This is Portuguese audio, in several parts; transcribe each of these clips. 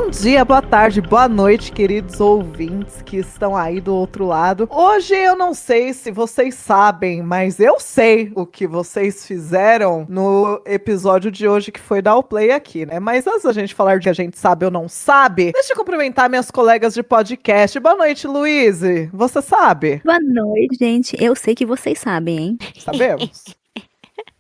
Bom dia, boa tarde, boa noite, queridos ouvintes que estão aí do outro lado. Hoje eu não sei se vocês sabem, mas eu sei o que vocês fizeram no episódio de hoje que foi dar o play aqui, né? Mas antes da gente falar de que a gente sabe ou não sabe, deixa eu cumprimentar minhas colegas de podcast. Boa noite, Luiz. Você sabe? Boa noite, gente. Eu sei que vocês sabem, hein? Sabemos.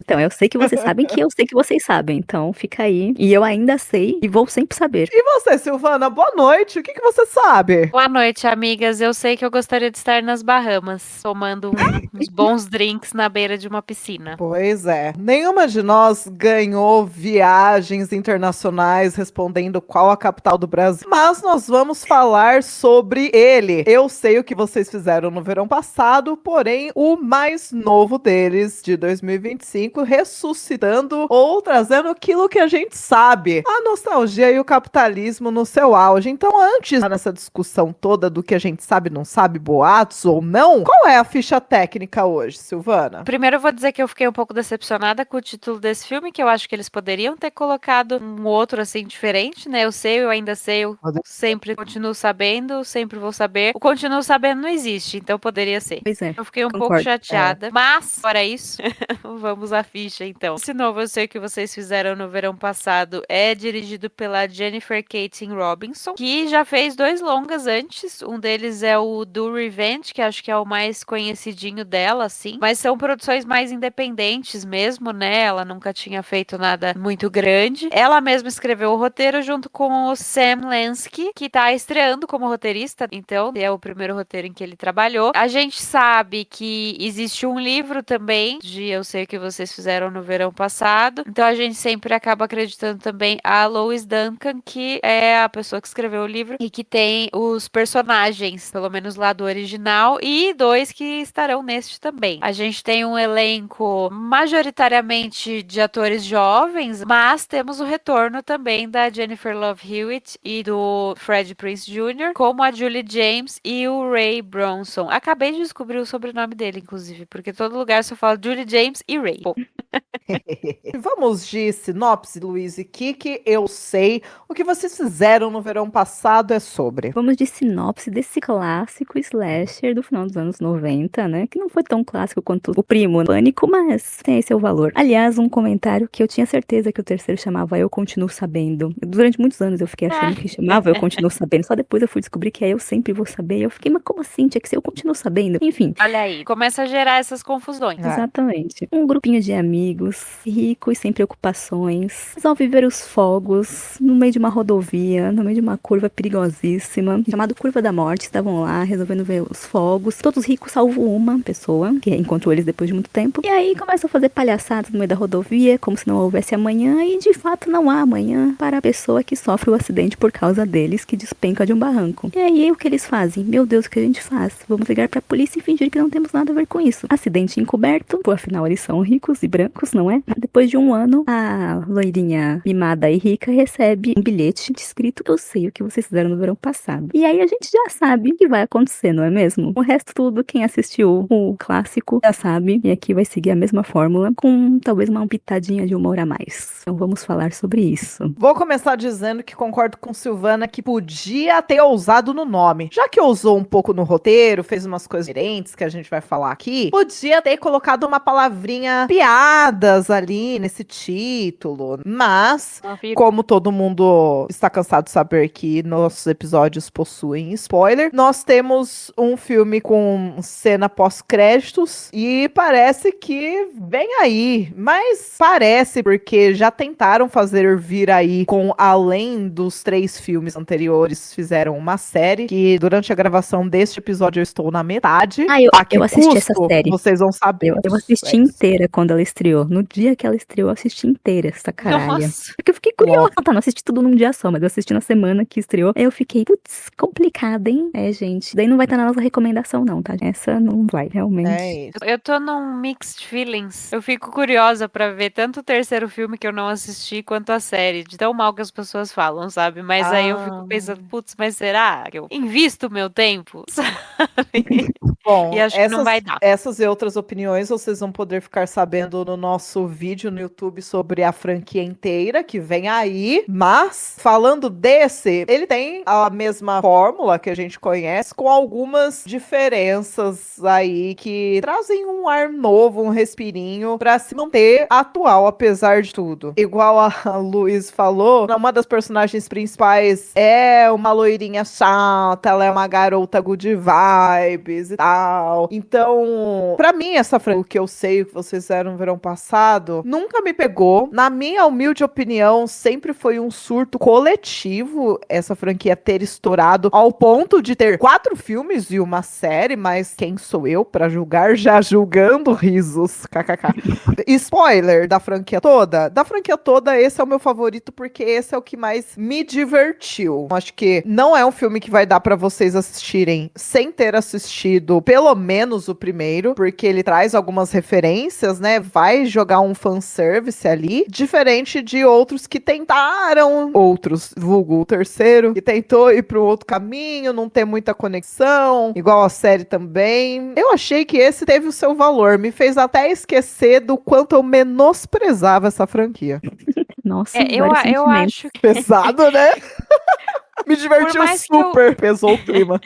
Então, eu sei que vocês sabem que eu sei que vocês sabem. Então, fica aí. E eu ainda sei e vou sempre saber. E você, Silvana, boa noite. O que você sabe? Boa noite, amigas. Eu sei que eu gostaria de estar nas Bahamas, tomando uns bons drinks na beira de uma piscina. Pois é. Nenhuma de nós ganhou viagens internacionais respondendo qual a capital do Brasil, mas nós vamos falar sobre ele. Eu sei o que vocês fizeram no verão passado, porém o mais novo deles, de 2025, ressuscitando ou trazendo aquilo que a gente sabe. A nostalgia e o capitalismo no seu auge. Então, antes dessa discussão toda do que a gente sabe, não sabe, boatos ou não, qual é a ficha técnica hoje, Silvana? Primeiro eu vou dizer que eu fiquei um pouco decepcionada com o título desse filme, que eu acho que eles poderiam ter colocado um outro assim diferente, né? Eu ainda sei, eu sempre continuo sabendo, sempre vou saber. O continuo sabendo não existe, então poderia ser. Pois é. Eu fiquei um Concordo. pouco chateada, mas fora isso, vamos à ficha então. Esse novo Eu Sei O Que Vocês Fizeram no Verão Passado é dirigido pela Jennifer Katin Robinson, que já fez 2 longas antes. Um deles é o Do Revenge, que acho que é o mais conhecidinho dela, assim. Mas são produções mais independentes mesmo, né? Ela nunca tinha feito nada muito grande. Ela mesma escreveu o roteiro junto com o Sam Lansky, que tá estreando como roteirista. Então, é o primeiro roteiro em que ele trabalhou. A gente sabe que existe um livro também de Eu Sei O Que Vocês Fizeram no Verão Passado. Então, a gente sempre acaba acreditando também a Lois Duncan, que é a pessoa que escreveu o livro e que tem os personagens, pelo menos lá do original, e 2 que estarão neste também. A gente tem um elenco majoritariamente de atores jovens, mas temos o retorno também da Jennifer Love Hewitt e do Freddie Prinze Jr., como a Julie James e o Ray Bronson. Acabei de descobrir o sobrenome dele, inclusive, porque todo lugar só fala Julie James e Ray. Bom. Vamos de sinopse, Luiz e Kiki. Eu sei. O que vocês fizeram no verão passado é sobre. Vamos de sinopse desse clássico slasher do final dos anos 90, né? Que não foi tão clássico quanto o primo Pânico, mas tem seu valor. Aliás, um comentário que eu tinha certeza que o terceiro chamava Eu Continuo Sabendo. Durante muitos anos eu fiquei achando que chamava Eu Continuo Sabendo. Só depois eu fui descobrir que é Eu Sempre Vou Saber. E eu fiquei, mas como assim? Tinha que ser Eu Continuo Sabendo. Enfim. Olha aí, começa a gerar essas confusões. Exatamente. Um grupinho de amigos, ricos, sem preocupações, resolve ver os fogos no meio de uma rodovia, no meio de uma curva perigosíssima, chamada Curva da Morte. Estavam lá resolvendo ver os fogos. Todos ricos, salvo uma pessoa, que encontrou eles depois de muito tempo. E aí começam a fazer palhaçadas no meio da rodovia, como se não houvesse amanhã, e de fato não há amanhã para a pessoa que sofre o acidente por causa deles, que despenca de um barranco. E aí o que eles fazem? Meu Deus, o que a gente faz? Vamos ligar pra polícia e fingir que não temos nada a ver com isso. Acidente encoberto, por afinal eles são ricos e brancos, não é? Depois de um ano, a loirinha mimada e rica recebe um bilhete escrito Eu sei o que vocês fizeram no verão passado. E aí a gente já sabe o que vai acontecer, não é mesmo? O resto tudo, quem assistiu o clássico já sabe. E aqui vai seguir a mesma fórmula, com talvez uma pitadinha de humor a mais. Então vamos falar sobre isso. Vou começar dizendo que concordo com Silvana que podia ter ousado no nome. Já que ousou um pouco no roteiro, fez umas coisas diferentes que a gente vai falar aqui, podia ter colocado uma palavrinha piadas ali nesse título. Mas, como todo mundo está cansado de saber que nossos episódios possuem spoiler, nós temos um filme com cena pós-créditos e parece que vem aí. Mas parece porque já tentaram fazer vir aí com, além dos 3 filmes anteriores, fizeram uma série que durante a gravação deste episódio eu estou na metade. Eu assisti essa série. Vocês vão saber. Eu assisti inteira quando ela estreou. No dia que ela estreou, eu assisti inteira essa caralha. Nossa. Porque eu fiquei curiosa. Tá, não assisti tudo num dia só, mas eu assisti na semana que estreou. Aí eu fiquei, putz, complicada, hein? É, gente. Daí não vai estar na nossa recomendação, não, tá? Essa não vai, realmente. É isso. Eu tô num mixed feelings. Eu fico curiosa pra ver tanto o terceiro filme que eu não assisti, quanto a série. De tão mal que as pessoas falam, sabe? Mas aí eu fico pensando, putz, mas será que eu invisto o meu tempo? Sabe? Bom, E acho que não vai dar. essas e outras opiniões vocês vão poder ficar sabendo no nosso vídeo no YouTube sobre a franquia inteira, que vem aí. Mas, falando desse, ele tem a mesma fórmula que a gente conhece, com algumas diferenças aí que trazem um ar novo, um respirinho, pra se manter atual, apesar de tudo. Igual a Luiz falou, uma das personagens principais é uma loirinha chata, ela é uma garota good vibes e tal. Então, pra mim, essa franquia, o que eu sei, o que vocês fizeram no verão passado, nunca me pegou. Na minha humilde opinião, sempre foi um surto coletivo essa franquia ter estourado ao ponto de ter 4 filmes e uma série, mas quem sou eu pra julgar? Já julgando, risos, kkk. Spoiler da franquia toda? Da franquia toda, esse é o meu favorito porque esse é o que mais me divertiu. Acho que não é um filme que vai dar pra vocês assistirem sem ter assistido pelo menos o primeiro, porque ele traz algumas referências, né? Vai jogar um fanservice ali, diferente de outros que tentaram, outros, vulgo o terceiro, que tentou ir pro outro caminho, não ter muita conexão, igual a série também. Eu achei que esse teve o seu valor, me fez até esquecer do quanto eu menosprezava essa franquia. Nossa, Eu acho que Pesado, né? Me divertiu super, pesou o clima.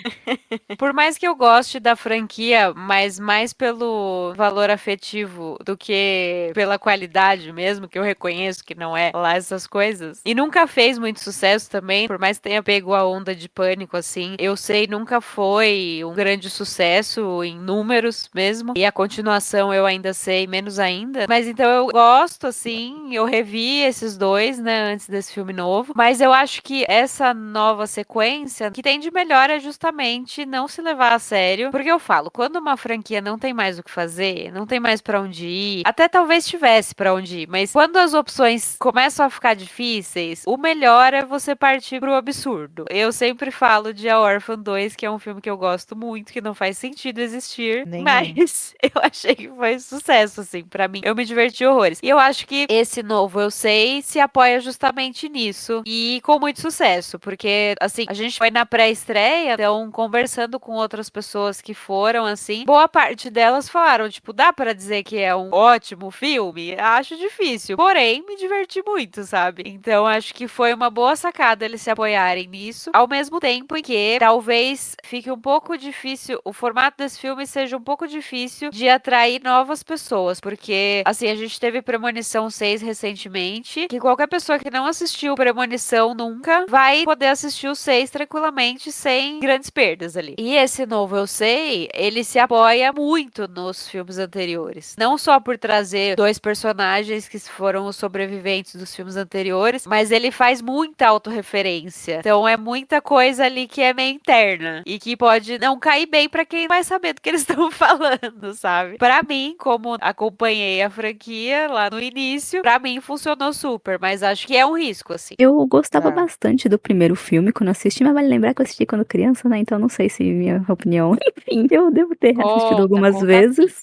Por mais que eu goste da franquia, mas mais pelo valor afetivo do que pela qualidade mesmo, que eu reconheço que não é lá essas coisas. E nunca fez muito sucesso também, por mais que tenha pego a onda de Pânico, assim. Eu sei, nunca foi um grande sucesso em números mesmo. E a continuação eu ainda sei, menos ainda. Mas então eu gosto, assim, eu revi esses dois, né, antes desse filme novo. Mas eu acho que essa nova sequência, que tem de melhor é justamente não se levar a sério, porque eu falo, quando uma franquia não tem mais o que fazer, não tem mais pra onde ir, até talvez tivesse pra onde ir, mas quando as opções começam a ficar difíceis, o melhor é você partir pro absurdo. Eu sempre falo de A Órfã 2, que é um filme que eu gosto muito, que não faz sentido existir, mas eu achei que foi sucesso, assim, pra mim. Eu me diverti horrores. E eu acho que esse novo Eu Sei se apoia justamente nisso, e com muito sucesso, porque assim, a gente foi na pré-estreia, então, conversando com outras pessoas que foram, assim, boa parte delas falaram, tipo, dá pra dizer que é um ótimo filme? Acho difícil, porém, me diverti muito, sabe? Então, acho que foi uma boa sacada eles se apoiarem nisso, ao mesmo tempo em que talvez fique um pouco difícil, o formato desse filme seja um pouco difícil de atrair novas pessoas, porque, assim, a gente teve Premonição 6 recentemente, que qualquer pessoa que não assistiu Premonição nunca vai poder assistir o 6 tranquilamente, sem grandes perdas ali. E esse novo Eu Sei, ele se apoia muito nos filmes anteriores. Não só por trazer 2 personagens que foram os sobreviventes dos filmes anteriores, mas ele faz muita autorreferência. Então é muita coisa ali que é meio interna e que pode não cair bem pra quem vai saber do que eles estão falando, sabe? Pra mim, como acompanhei a franquia lá no início, pra mim funcionou super, mas acho que é um risco, assim. Eu gostava bastante do primeiro filme quando assisti, mas vale lembrar que eu assisti quando criança, né? Então não sei se minha opinião. Enfim, eu devo ter assistido algumas vezes.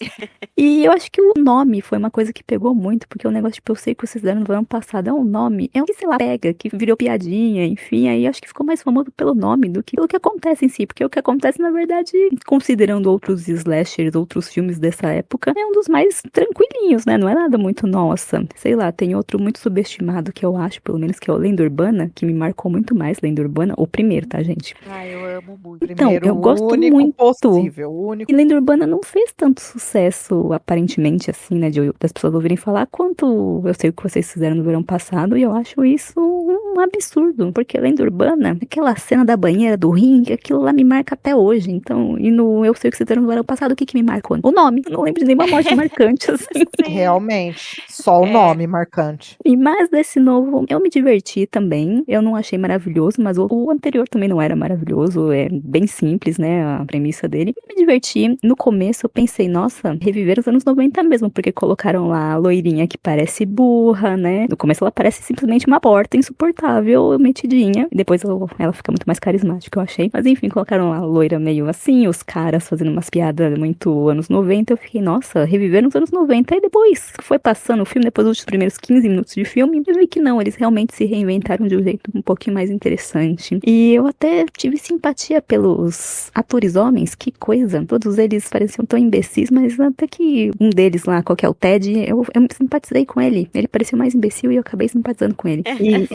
E eu acho que o nome foi uma coisa que pegou muito, porque o negócio, tipo, eu sei que vocês deram no ano passado, é um nome, é um que, sei lá, pega, que virou piadinha, enfim, aí acho que ficou mais famoso pelo nome do que pelo que acontece em si, porque o que acontece, na verdade, considerando outros slashers, outros filmes dessa época, é um dos mais tranquilinhos, né? Não é nada muito, nossa, sei lá, tem outro muito subestimado que eu acho, pelo menos, que é o Lenda Urbana, que me marcou muito mais, Lenda Urbana, o primeiro, tá, gente? Eu amo muito. Então, eu gosto muito. Possível, o único. E Lenda Urbana não fez tanto sucesso, aparentemente, assim, né, das pessoas ouvirem falar, quanto eu sei o que vocês fizeram no verão passado, e eu acho isso um absurdo, porque Lenda Urbana, aquela cena da banheira do ringue, aquilo lá me marca até hoje, então, e no Eu Sei o que vocês fizeram no verão passado, o que me marcou? O nome, eu não lembro de nenhuma morte marcante, assim. Realmente, só o nome marcante. E mais desse novo, eu me diverti também, eu não achei maravilhoso, mas o anterior também não era maravilhoso, é bem simples, né, a premissa dele. Eu me diverti, no começo eu pensei, nossa, reviver os anos 90 mesmo, porque colocaram lá a loirinha que parece burra, né, no começo ela parece simplesmente uma porta insuportável, agradável, metidinha. E depois ela fica muito mais carismática, eu achei. Mas enfim, colocaram a loira meio assim, os caras fazendo umas piadas muito anos 90. Eu fiquei, nossa, reviveram os anos 90. E depois foi passando o filme, depois dos primeiros 15 minutos de filme, eu vi que não, eles realmente se reinventaram de um jeito um pouquinho mais interessante. E eu até tive simpatia pelos atores homens, que coisa. Todos eles pareciam tão imbecis, mas até que um deles lá, qual que é o Ted, eu simpatizei com ele. Ele parecia mais imbecil e eu acabei simpatizando com ele.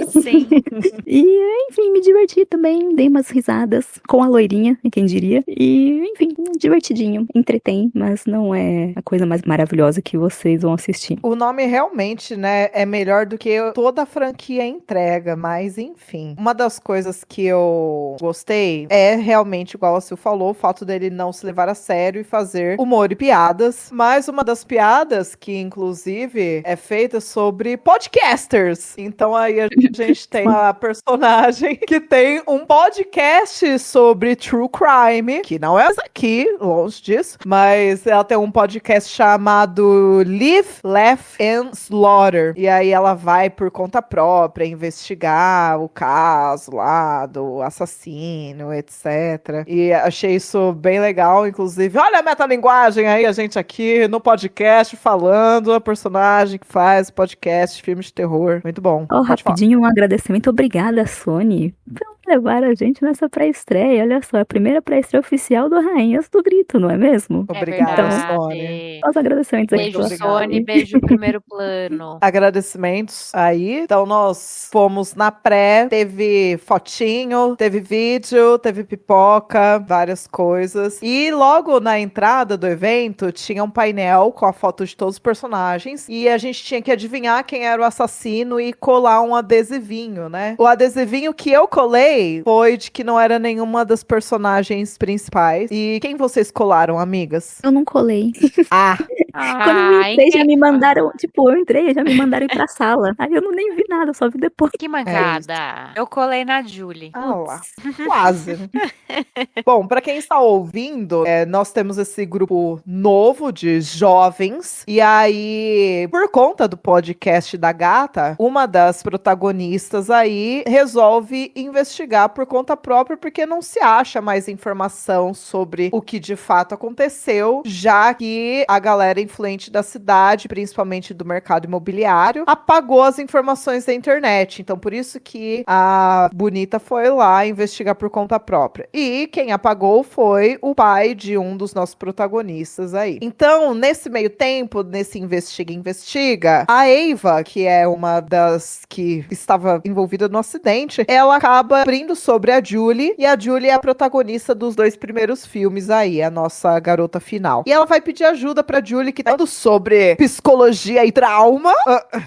Sim. E, enfim, me diverti também, dei umas risadas com a loirinha, quem diria. E, enfim, divertidinho, entretém, mas não é a coisa mais maravilhosa que vocês vão assistir. O nome realmente, né, é melhor do que toda a franquia entrega, mas enfim. Uma das coisas que eu gostei é realmente, igual a Sil falou, o fato dele não se levar a sério e fazer humor e piadas. Mas uma das piadas que, inclusive, é feita sobre podcasters. Então aí a gente tem uma personagem que tem um podcast sobre true crime, que não é essa aqui, longe disso, mas ela tem um podcast chamado Live, Laugh and Slaughter. E aí ela vai por conta própria investigar o caso lá do assassino, etc. E achei isso bem legal, inclusive. Olha a metalinguagem aí, a gente aqui no podcast falando a personagem que faz podcast, filmes de terror. Muito bom. Rapidinho, um agradecimento. Obrigada, Sony, por levar a gente nessa pré-estreia. Olha só, a primeira pré-estreia oficial do Rainhas do Grito, não é mesmo? Obrigada, verdade. Sony. Os agradecimentos aqui. Beijo, Obrigada. Sony, beijo primeiro plano. Agradecimentos aí. Então nós fomos na pré, teve fotinho, teve vídeo, teve pipoca, várias coisas. E logo na entrada do evento tinha um painel com a foto de todos os personagens e a gente tinha que adivinhar quem era o assassino e colar um adesivinho, né? O adesivinho que eu colei foi de que não era nenhuma das personagens principais. E quem vocês colaram, amigas? Eu não colei. Ah, Quando eu entrei, já me mandaram, tipo, eu entrei, já me mandaram ir pra sala. Aí eu nem vi nada, só vi depois. Que mancada. Eu colei na Julie. lá. Quase. Né? Bom, pra quem está ouvindo, nós temos esse grupo novo de jovens. E aí, por conta do podcast da Gata, uma das protagonistas aí resolve investigar por conta própria, porque não se acha mais informação sobre o que de fato aconteceu, já que a galera influente da cidade, principalmente do mercado imobiliário, apagou as informações da internet. Então, por isso que a Bonita foi lá investigar por conta própria. E quem apagou foi o pai de um dos nossos protagonistas aí. Então, nesse meio tempo, nesse investiga, a Eva, que é uma das que estava envolvida no acidente, ela acaba abrindo sobre a Julie, e a Julie é a protagonista dos 2 primeiros filmes aí, a nossa garota final. E ela vai pedir ajuda pra Julie, que tá falando sobre psicologia e trauma,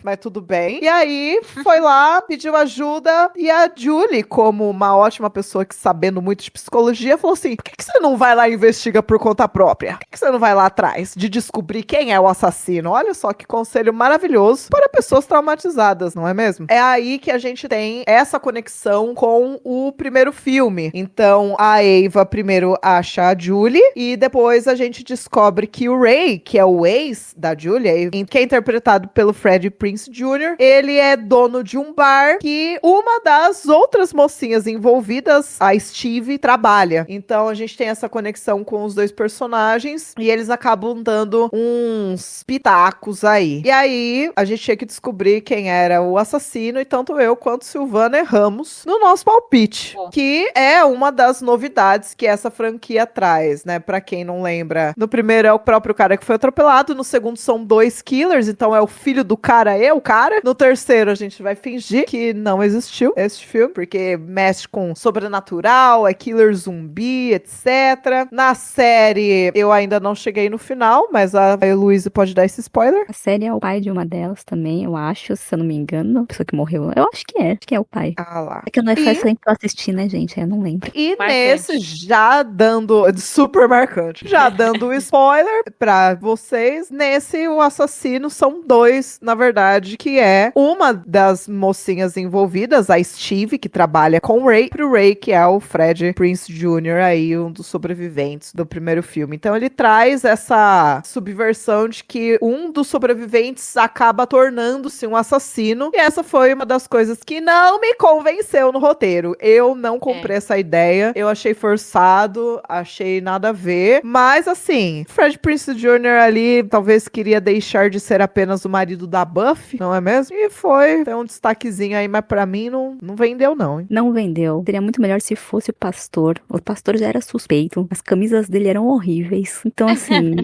mas tudo bem. E aí, foi lá, pediu ajuda, e a Julie, como uma ótima pessoa que sabendo muito de psicologia, falou assim, por que você não vai lá e investiga por conta própria? Por que você não vai lá atrás de descobrir quem é o assassino? Olha só que conselho maravilhoso para pessoas traumatizadas, não é mesmo? É aí que a gente tem essa conexão com o primeiro filme. Então, a Eva primeiro acha a Julie, e depois a gente descobre que o Ray, que é o ex da Julie, que é interpretado pelo Freddie Prinze Jr., ele é dono de um bar que uma das outras mocinhas envolvidas, a Steve, trabalha. Então a gente tem essa conexão com os 2 personagens e eles acabam dando uns pitacos aí. E aí a gente tinha que descobrir quem era o assassino, e tanto eu quanto Silvana erramos no nosso palpite, que é uma das novidades que essa franquia traz, né? Pra quem não lembra, no primeiro é o próprio cara que foi atropelado, no segundo são 2 killers, então é o filho do cara e o cara. No terceiro a gente vai fingir que não existiu esse filme, porque mexe com sobrenatural, é killer zumbi, etc. Na série, eu ainda não cheguei no final, mas a Heloísa pode dar esse spoiler. A série é o pai de uma delas também, eu acho, se eu não me engano. A pessoa que morreu. Eu acho que é o pai. Ah lá. É que não faz tempo que eu assisti, né, gente? Eu não lembro. E Marcante. nesse, já dando super marcante, já dando o spoiler pra você vocês. Nesse, o assassino são dois, na verdade, que é uma das mocinhas envolvidas, a Steve, que trabalha com o Ray, pro Ray, que é o Fred Prinze Jr., aí, um dos sobreviventes do primeiro filme. Então ele traz essa subversão de que um dos sobreviventes acaba tornando-se um assassino, e essa foi uma das coisas que não me convenceu no roteiro. Eu não comprei essa ideia, eu achei forçado, achei nada a ver, mas assim, Fred Prinze Jr. ali talvez queria deixar de ser apenas o marido da Buffy, não é mesmo? E foi, tem um destaquezinho aí, mas pra mim não vendeu não, hein? Não vendeu. Seria muito melhor se fosse o pastor. O pastor já era suspeito. As camisas dele eram horríveis. Então, assim...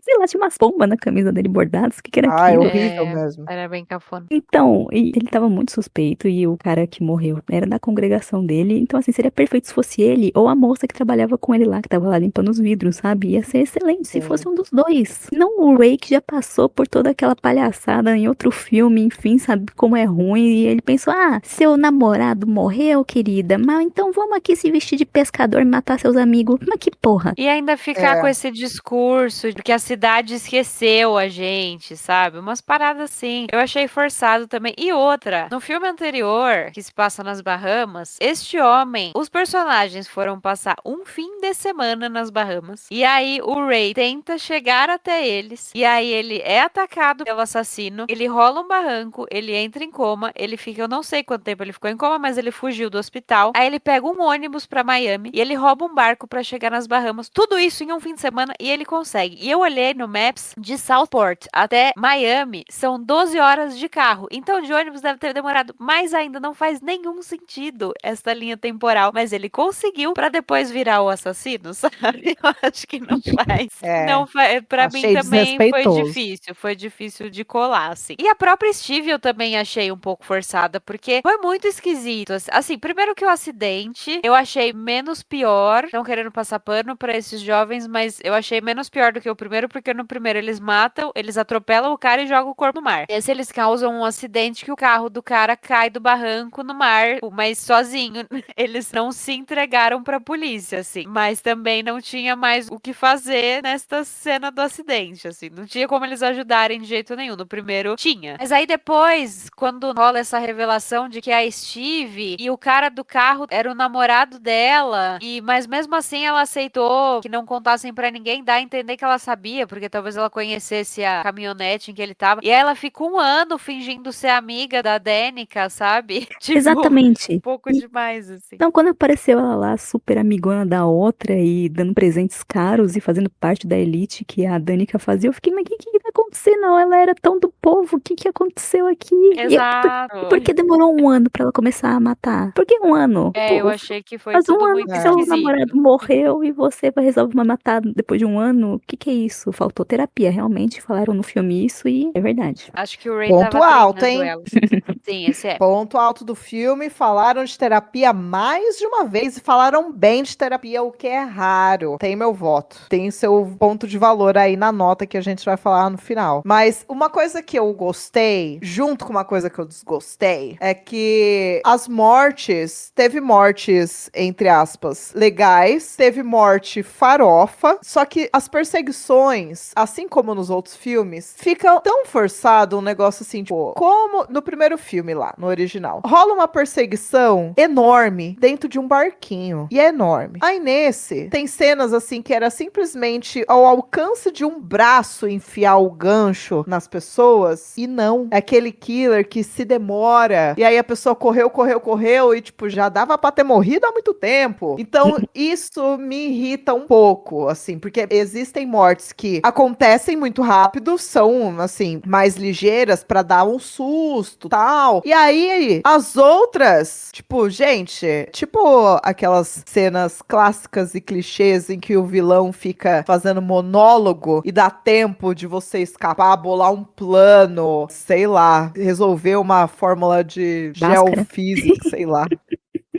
sei lá, tinha umas pombas na camisa dele bordadas. O que era Ah, é aquilo? horrível mesmo. Era bem cafona. Então, e ele tava muito suspeito. E o cara que morreu era da congregação dele. Então, assim, seria perfeito se fosse ele ou a moça que trabalhava com ele lá, que tava lá limpando os vidros, sabe? Ia ser excelente se Sim. fosse um dos dois. Não o Ray, que já passou por toda aquela palhaçada em outro filme, enfim, sabe como é ruim. E ele pensou, seu namorado morreu, querida, mas então vamos aqui se vestir de pescador e matar seus amigos. Mas que porra. E ainda ficar É. com esse discurso de que a cidade esqueceu a gente, sabe? Umas paradas assim. Eu achei forçado também. E outra, no filme anterior, que se passa nas Bahamas, este homem, os personagens foram passar um fim de semana nas Bahamas. E aí o Ray tenta chegar até eles. E aí ele é atacado pelo assassino. Ele rola um barranco, ele entra em coma, ele fica, eu não sei quanto tempo ele ficou em coma, mas ele fugiu do hospital. Aí ele pega um ônibus pra Miami e ele rouba um barco pra chegar nas Bahamas. Tudo isso em um fim de semana e ele consegue. E eu olhei no Maps de Southport até Miami, são 12 horas de carro. Então de ônibus deve ter demorado mais ainda. Não faz nenhum sentido essa linha temporal. Mas ele conseguiu pra depois virar o assassino, sabe? Eu acho que não faz. É, Não faz. Pra mim achei também foi desrespeitoso. difícil. Foi difícil de colar, assim. E a própria Steve eu também achei um pouco forçada, porque foi muito esquisito. Assim, primeiro que o acidente, eu achei menos pior. Não querendo passar pano pra esses jovens, mas eu achei menos pior do que o primeiro, porque no primeiro eles matam, eles atropelam o cara e jogam o corpo no mar. Esse eles causam um acidente que o carro do cara cai do barranco no mar, mas sozinho. Eles não se entregaram pra polícia, assim. Mas também não tinha mais o que fazer nesta cena do acidente, assim. Não tinha como eles ajudarem de jeito nenhum. No primeiro tinha. Mas aí depois, quando rola essa revelação de que a Steve e o cara do carro era o namorado dela, mas mesmo assim ela aceitou que não contassem pra ninguém, dá a entender que ela sabia, porque talvez ela conhecesse a caminhonete em que ele tava. E aí ela fica um ano fingindo ser amiga da Danica, sabe? Tipo, Exatamente. um pouco demais, assim. Então, quando apareceu ela lá, super amigona da outra e dando presentes caros e fazendo parte da elite que a Danica fazia, eu fiquei, mas o que tá acontecendo? Não, ela era tão do povo, o que aconteceu aqui? Exato. Por que demorou um ano pra ela começar a matar? Por que um ano? É, eu achei que foi Faz um tudo ano muito que seu esquisito. namorado morreu e você vai resolver matar depois de um ano? O que é isso? Faltou terapia, realmente. Falaram no filme isso e é verdade. Acho que o Ray Ponto tava alto, treinando hein? ela. Sim, esse é. Ponto alto do filme, falaram de terapia mais de uma vez e falaram bem de terapia, o que é raro. Tem meu voto. Tem seu ponto de valor aí na nota que a gente vai falar no final. Mas uma coisa que eu gostei, junto com uma coisa que eu desgostei, é que as mortes, teve mortes, entre aspas, legais, teve morte farofa, só que as perseguições, assim como nos outros filmes, fica tão forçado um negócio assim, tipo, como no primeiro filme lá, no original. Rola uma perseguição enorme dentro de um barquinho. E é enorme. Aí nesse, tem cenas assim que era simplesmente ao alcance de um braço enfiar o gancho nas pessoas. E não. É aquele killer que se demora. E aí a pessoa correu e tipo, já dava pra ter morrido há muito tempo. Então isso me irrita um pouco, assim, porque existem mortes que acontecem muito rápido, são assim, mais ligeiras pra dar um susto, tal. E aí, as outras, tipo, gente, tipo aquelas cenas clássicas e clichês em que o vilão fica fazendo monólogo e dá tempo de você escapar, bolar um plano, sei lá, resolver uma fórmula de Bhaskara. geofísica, sei lá.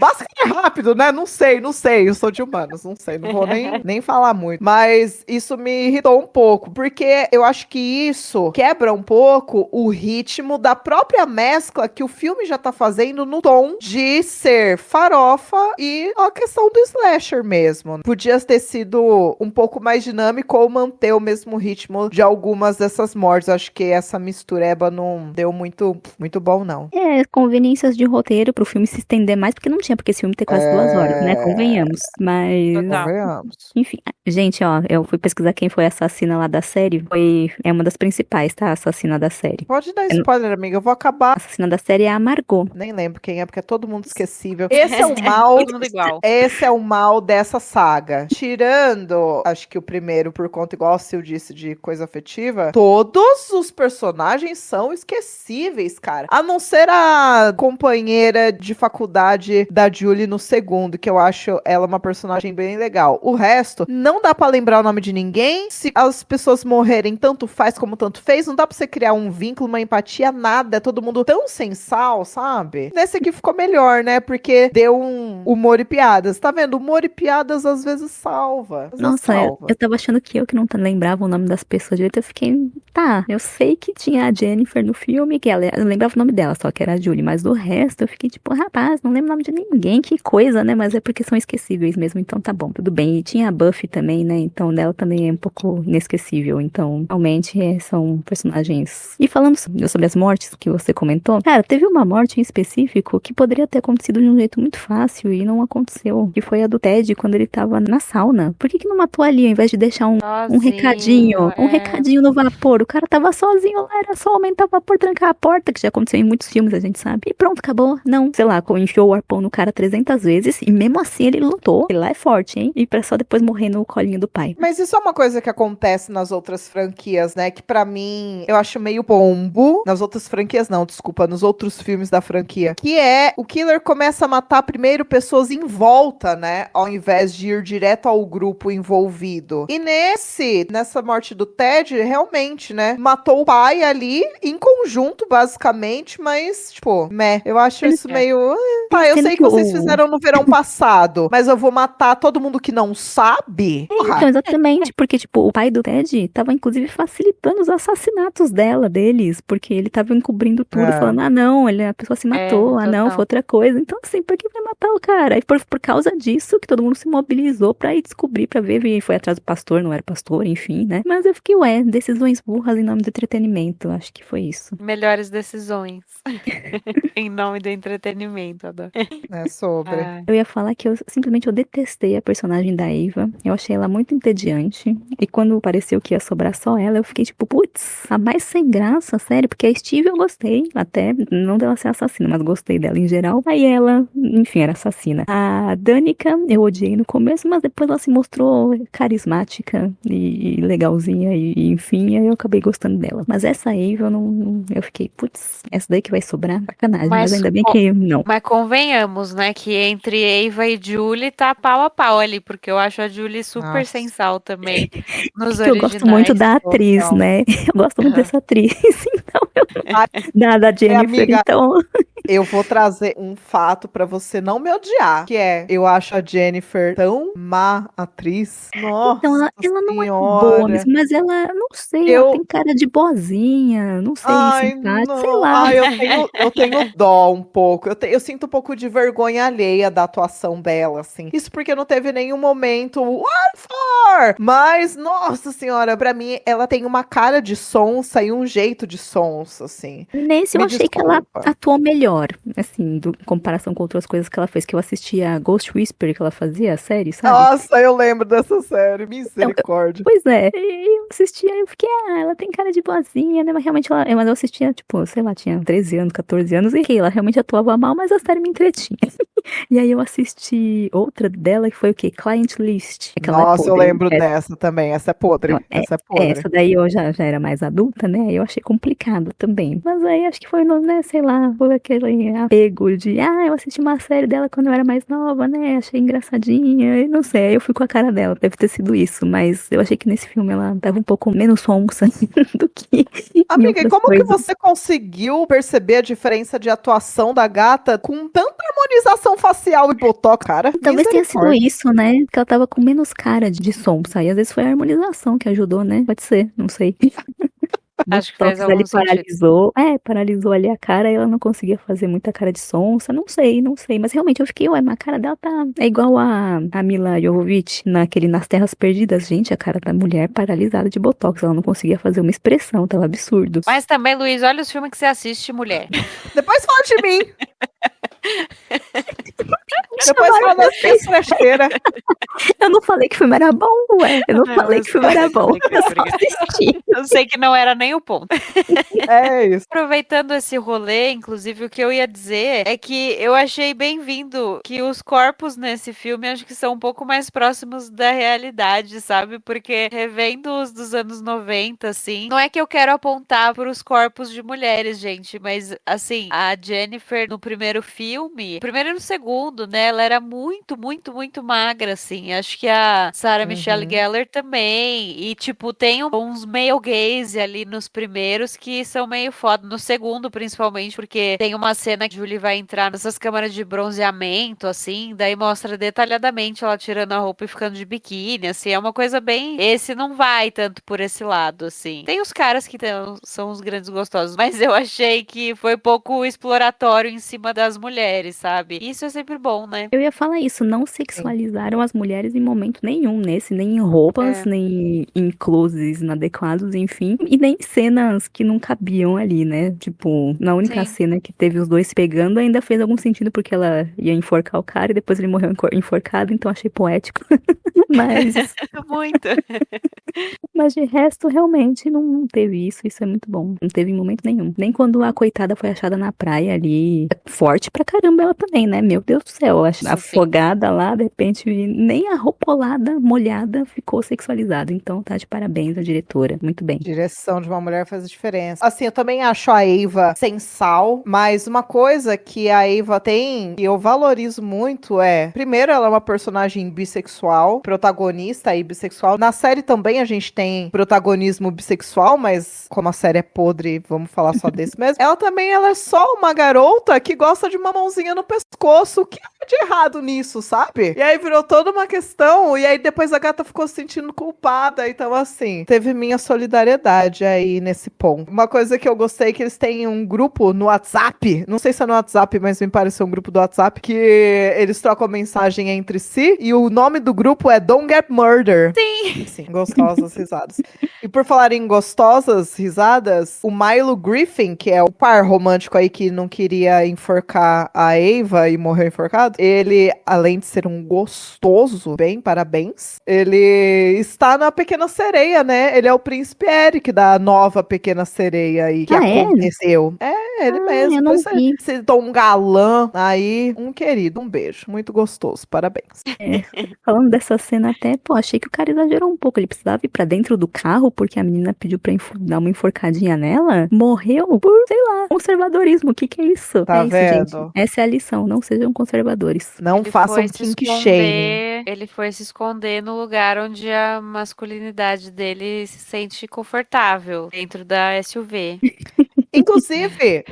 Basta que é rápido, né? Não sei. Eu sou de humanos, não sei. Não vou nem falar muito. Mas isso me irritou um pouco, porque eu acho que isso quebra um pouco o ritmo da própria mescla que o filme já tá fazendo no tom de ser farofa e a questão do slasher mesmo. Podia ter sido um pouco mais dinâmico ou manter o mesmo ritmo de algumas dessas mortes. Acho que essa mistureba não deu muito bom, não. Conveniências de roteiro pro filme se estender mais, porque não tinha porque esse filme ter quase 2 horas, né? Convenhamos. Mas, Total. enfim. Gente, ó, eu fui pesquisar quem foi a assassina lá da série. É uma das principais, tá? A assassina da série. Pode dar spoiler, amiga. Eu vou acabar. A assassina da série é a Margot. Nem lembro quem é, porque é todo mundo esquecível. Esse é o mal. Todo mundo igual. Esse é o mal dessa saga. Tirando, acho que o primeiro, por conta, igual a Sil disse, de coisa afetiva, todos os personagens são esquecíveis, cara. A não ser a companheira de faculdade da Julie no segundo, que eu acho ela uma personagem bem legal. O resto, não dá pra lembrar o nome de ninguém. Se as pessoas morrerem, tanto faz como tanto fez. Não dá pra você criar um vínculo, uma empatia, nada. É todo mundo tão sem sal, sabe? Nesse aqui ficou melhor, né? Porque deu um humor e piadas. Tá vendo? Humor e piadas às vezes salva. Nossa, eu tava achando que eu que não lembrava o nome das pessoas direito. Eu fiquei, tá, eu sei que tinha a Jennifer no filme, que eu lembrava o nome dela, só que era a Julie. Mas do resto, eu fiquei tipo, rapaz, não lembro o nome de ninguém, que coisa, né? Mas é porque são esquecíveis mesmo, então tá bom, tudo bem. E tinha a Buffy também, né? Então dela também é um pouco inesquecível. Então, realmente, são personagens. E falando sobre as mortes que você comentou, cara, teve uma morte em específico que poderia ter acontecido de um jeito muito fácil e não aconteceu. Que foi a do Ted quando ele tava na sauna. Por que não matou ali, ao invés de deixar um recadinho? Um recadinho no vapor. O cara tava sozinho lá, era só aumentar o vapor, trancar a porta, que já aconteceu em muitos filmes, a gente sabe. E pronto, acabou. Não, sei lá, enfiou o arpão no cara 300 vezes e mesmo assim ele lutou. Ele lá é forte, hein? E pra só depois morrer no colinho do pai. Mas isso é uma coisa que acontece nas outras franquias, né? Que pra mim, eu acho meio bombo. Nas outras franquias não, desculpa, nos outros filmes da franquia. Que é, o killer começa a matar primeiro pessoas em volta, né? Ao invés de ir direto ao grupo envolvido. E nessa morte do Ted, realmente, né? Matou o pai ali, em conjunto, basicamente, mas, tipo, eu acho isso meio... Tá, eu sei que vocês fizeram no verão passado, mas eu vou matar todo mundo que não sabe? Então, exatamente, porque, tipo, o pai do Ted tava, inclusive, facilitando os assassinatos deles, porque ele tava encobrindo tudo, falando, não, a pessoa se matou, não, foi outra coisa. Então, assim, por que vai matar o cara? E por causa disso que todo mundo se mobilizou pra ir descobrir, pra ver, e foi atrás do pastor, não era pastor, enfim, né? Mas eu fiquei, decisões burras em nome do entretenimento, acho que foi isso. Melhores decisões em nome do entretenimento, adoro. É sobre. Eu ia falar que eu detestei a personagem da Eva. Eu achei ela muito entediante. E quando pareceu que ia sobrar só ela, eu fiquei tipo, putz, a mais sem graça, sério. Porque a Steve eu gostei, até não dela ser assassina, mas gostei dela em geral. Aí ela, enfim, era assassina. A Danica eu odiei no começo, mas depois ela se mostrou carismática e legalzinha. E enfim, aí eu acabei gostando dela. Mas essa Eva eu fiquei, putz, essa daí que vai sobrar, sacanagem. Mas ainda bem que não. Mas convenhamos, né, que entre Eva e Julie tá pau a pau ali, porque eu acho a Julie super sem sal também nos originais. Eu gosto muito da atriz, né? Eu gosto muito dessa atriz, então da Jennifer, amiga, então... Eu vou trazer um fato pra você não me odiar, que é, eu acho a Jennifer tão má atriz. Nossa, então ela não é boa mesmo, mas ela, não sei, ela tem cara de boazinha, não sei, simpática, sei lá. Eu tenho dó um pouco, eu sinto um pouco de vergonha alheia da atuação dela, assim. Isso porque não teve nenhum momento, what for? Mas, nossa senhora, pra mim, ela tem uma cara de sonsa e um jeito de sonsa, assim. Nesse eu achei que ela atuou melhor. Assim, em comparação com outras coisas que ela fez, que eu assistia a Ghost Whisperer, que ela fazia, a série, sabe? Nossa, eu lembro dessa série, misericórdia. Pois é, eu assistia e eu fiquei, ela tem cara de boazinha, né? Mas realmente mas eu assistia, tipo, sei lá, tinha 13 anos, 14 anos, e ela realmente atuava mal, mas a série me entretinha. E aí eu assisti outra dela, que foi o quê? Client List. Nossa, eu lembro dessa também, essa é podre. Essa é podre. Essa daí eu já era mais adulta, né? Aí eu achei complicado também. Mas aí acho que foi, né, sei lá, por aquele apego de, eu assisti uma série dela quando eu era mais nova, né? Achei engraçadinha, eu não sei, aí eu fui com a cara dela, deve ter sido isso, mas eu achei que nesse filme ela tava um pouco menos sonsa do que em Amiga, e outras como que coisas. você conseguiu perceber a diferença de atuação da gata com tanta harmonização facial e botox, cara? Talvez tenha sido Misericórdia. isso, né? Porque ela tava com menos cara de sonsa, e às vezes foi a harmonização que ajudou, né? Pode ser, não sei. Acho que faz Botox ali algum sentido. paralisou ali a cara e ela não conseguia fazer muita cara de sonsa, não sei, mas realmente eu fiquei, mas a cara dela é igual a Mila Jovovich nas Terras Perdidas, gente, a cara da mulher paralisada de Botox, ela não conseguia fazer uma expressão, tava absurdo. Mas também, Luiz, olha os filmes que você assiste, mulher. Depois fala de mim. Depois fala das minhas frecheiras. Eu não falei que o filme era bom, ué, eu não falei que o filme era bom, eu só Obrigada. assisti. Eu sei que não era nem o ponto. É isso. Aproveitando esse rolê, inclusive, o que eu ia dizer é que eu achei bem-vindo que os corpos nesse filme acho que são um pouco mais próximos da realidade, sabe? Porque revendo os dos anos 90, assim, não é que eu quero apontar para os corpos de mulheres, gente, mas assim, a Jennifer no primeiro filme, primeiro e no segundo, né? Ela era muito, muito, muito magra, assim. Acho que a Sarah Michelle Gellar também. E, tipo, tem uns male gaze ali nos primeiros que são meio foda. No segundo, principalmente, porque tem uma cena que a Julie vai entrar nessas câmaras de bronzeamento, assim, daí mostra detalhadamente ela tirando a roupa e ficando de biquíni, assim, é uma coisa bem... Esse não vai tanto por esse lado, assim. Tem os caras que são os grandes gostosos, mas eu achei que foi pouco exploratório em cima das mulheres, sabe? Isso é sempre bom, né? Eu ia falar isso, não sexualizaram as mulheres em momento nenhum, nesse, nem em roupas, nem em closes inadequados, enfim, e nem em cenas que não cabiam ali, né? Tipo, na única Sim. cena que teve os dois se pegando ainda fez algum sentido porque ela ia enforcar o cara e depois ele morreu enforcado, então achei poético. Mas, Muito. mas de resto, realmente não teve isso é muito bom. Não teve em momento nenhum. Nem quando a coitada foi achada na praia ali, forte pra caramba ela também, né? Meu Deus do céu, Sim. afogada lá, de repente, nem a roupolada molhada ficou sexualizada. Então tá de parabéns a diretora, muito bem. Direção de uma mulher faz a diferença. Assim, eu também acho a Ava sem sal, mas uma coisa que a Ava tem, e eu valorizo muito, primeiro, ela é uma personagem bissexual, protagonista e bissexual. Na série também a gente tem protagonismo bissexual, mas como a série é podre, vamos falar só desse mesmo. Ela é só uma garota que gosta de uma mãozinha no pescoço. O que é de errado nisso, sabe? E aí virou toda uma questão, e aí depois a gata ficou se sentindo culpada, então assim, teve minha solidariedade aí nesse ponto. Uma coisa que eu gostei é que eles têm um grupo no WhatsApp, não sei se é no WhatsApp, mas me pareceu um grupo do WhatsApp, que eles trocam mensagem entre si, e o nome do grupo é Don't Get Murder. Sim, gostosas risadas. E por falar em gostosas risadas, o Milo Griffin, que é o par romântico aí que não queria enforcar a Ava e morreu enforcado, ele, além de ser um gostoso, bem, parabéns, ele está na Pequena Sereia, né? Ele é o príncipe Eric da nova Pequena Sereia aí que aconteceu. Ele mesmo. Eu não vi. Se um galã aí, um querido, um beijo. Muito gostoso, parabéns. Falando dessa cena até, pô, achei que o cara exagerou um pouco. Ele precisava ir pra dentro do carro porque a menina pediu pra dar uma enforcadinha nela. Morreu por, sei lá, conservadorismo. O que é isso? Tá é isso, vendo? gente. Essa é a lição. Não sejam conservadores. Não façam kink shaming. Ele foi se esconder no lugar onde a masculinidade dele se sente confortável, dentro da SUV. Inclusive,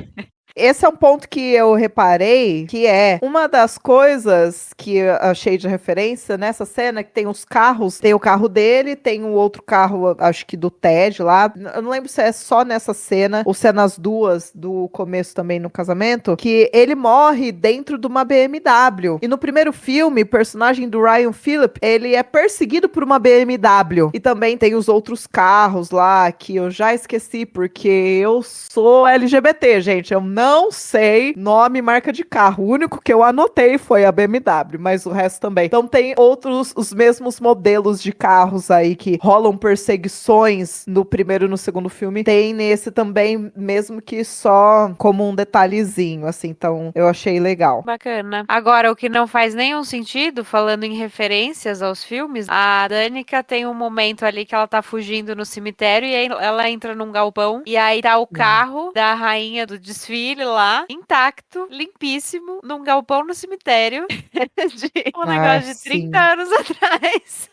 esse é um ponto que eu reparei, que é uma das coisas que eu achei de referência nessa cena, que tem os carros, tem o carro dele, tem o outro carro, acho que do Ted lá, eu não lembro se é só nessa cena, ou se é nas duas do começo também no casamento, que ele morre dentro de uma BMW. E no primeiro filme, o personagem do Ryan Phillip, ele é perseguido por uma BMW. E também tem os outros carros lá, que eu já esqueci, porque eu sou LGBT, gente, eu não sei nome e marca de carro. O único que eu anotei foi a BMW, mas o resto também. Então tem outros, os mesmos modelos de carros aí que rolam perseguições no primeiro e no segundo filme. Tem nesse também, mesmo que só como um detalhezinho, assim. Então eu achei legal. Bacana. Agora, o que não faz nenhum sentido, falando em referências aos filmes, a Danica tem um momento ali que ela tá fugindo no cemitério e aí ela entra num galpão e aí tá o carro da rainha do desfile ele lá, intacto, limpíssimo, num galpão no cemitério, de um negócio de 30 anos atrás.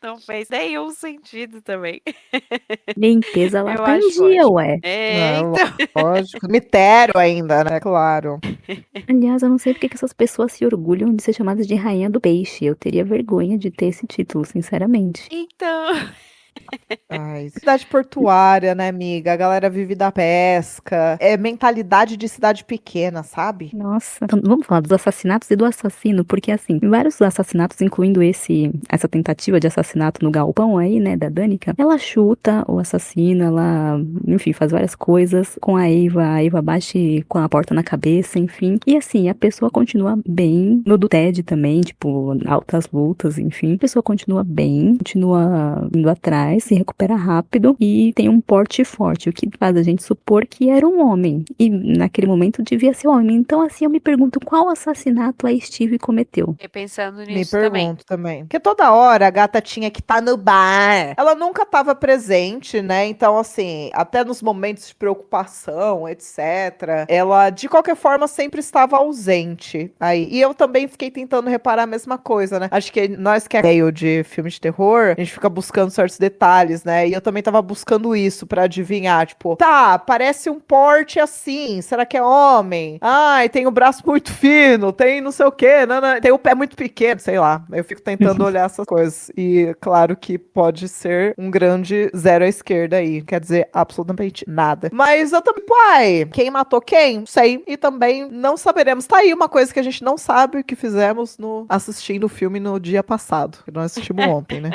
Não fez nenhum sentido também. Limpeza lá Eu tá em acho dia, ótimo. ué. Lógico. Cemitério ainda, né? Claro. Aliás, eu não sei porque que essas pessoas se orgulham de ser chamadas de rainha do peixe. Eu teria vergonha de ter esse título, sinceramente. Então, Ai, cidade portuária, né, amiga? A galera vive da pesca. É mentalidade de cidade pequena, sabe? Nossa, então, vamos falar dos assassinatos e do assassino, porque assim, vários assassinatos, incluindo essa tentativa de assassinato no galpão aí, né, da Danica, ela chuta o assassino, ela, enfim, faz várias coisas com a Eva bate com a porta na cabeça, enfim. E assim, a pessoa continua bem, no do Ted também, tipo, altas lutas, enfim. A pessoa continua bem, continua indo atrás, se recupera rápido e tem um porte forte, o que faz a gente supor que era um homem. E naquele momento devia ser homem. Então, assim, eu me pergunto qual assassinato a Steve cometeu. fiquei pensando Me nisso também. pergunto também. Porque toda hora a gata tinha que estar no bar. Ela nunca estava presente, né? Então, assim, até nos momentos de preocupação, etc., ela, de qualquer forma, sempre estava ausente aí. E eu também fiquei tentando reparar a mesma coisa, né? Acho que nós que é meio de filme de terror, a gente fica buscando certos detalhes, né? E eu também tava buscando isso pra adivinhar, tipo, tá, parece um porte assim, será que é homem? Ai, tem o braço muito fino, tem não sei o quê, tem o pé muito pequeno, sei lá. Eu fico tentando olhar essas coisas. E claro que pode ser um grande zero à esquerda aí, quer dizer absolutamente nada. Mas eu também, pai, quem matou quem? Sei. E também não saberemos. Tá aí uma coisa que a gente não sabe o que fizemos assistindo o filme no dia passado, que nós assistimos ontem, né?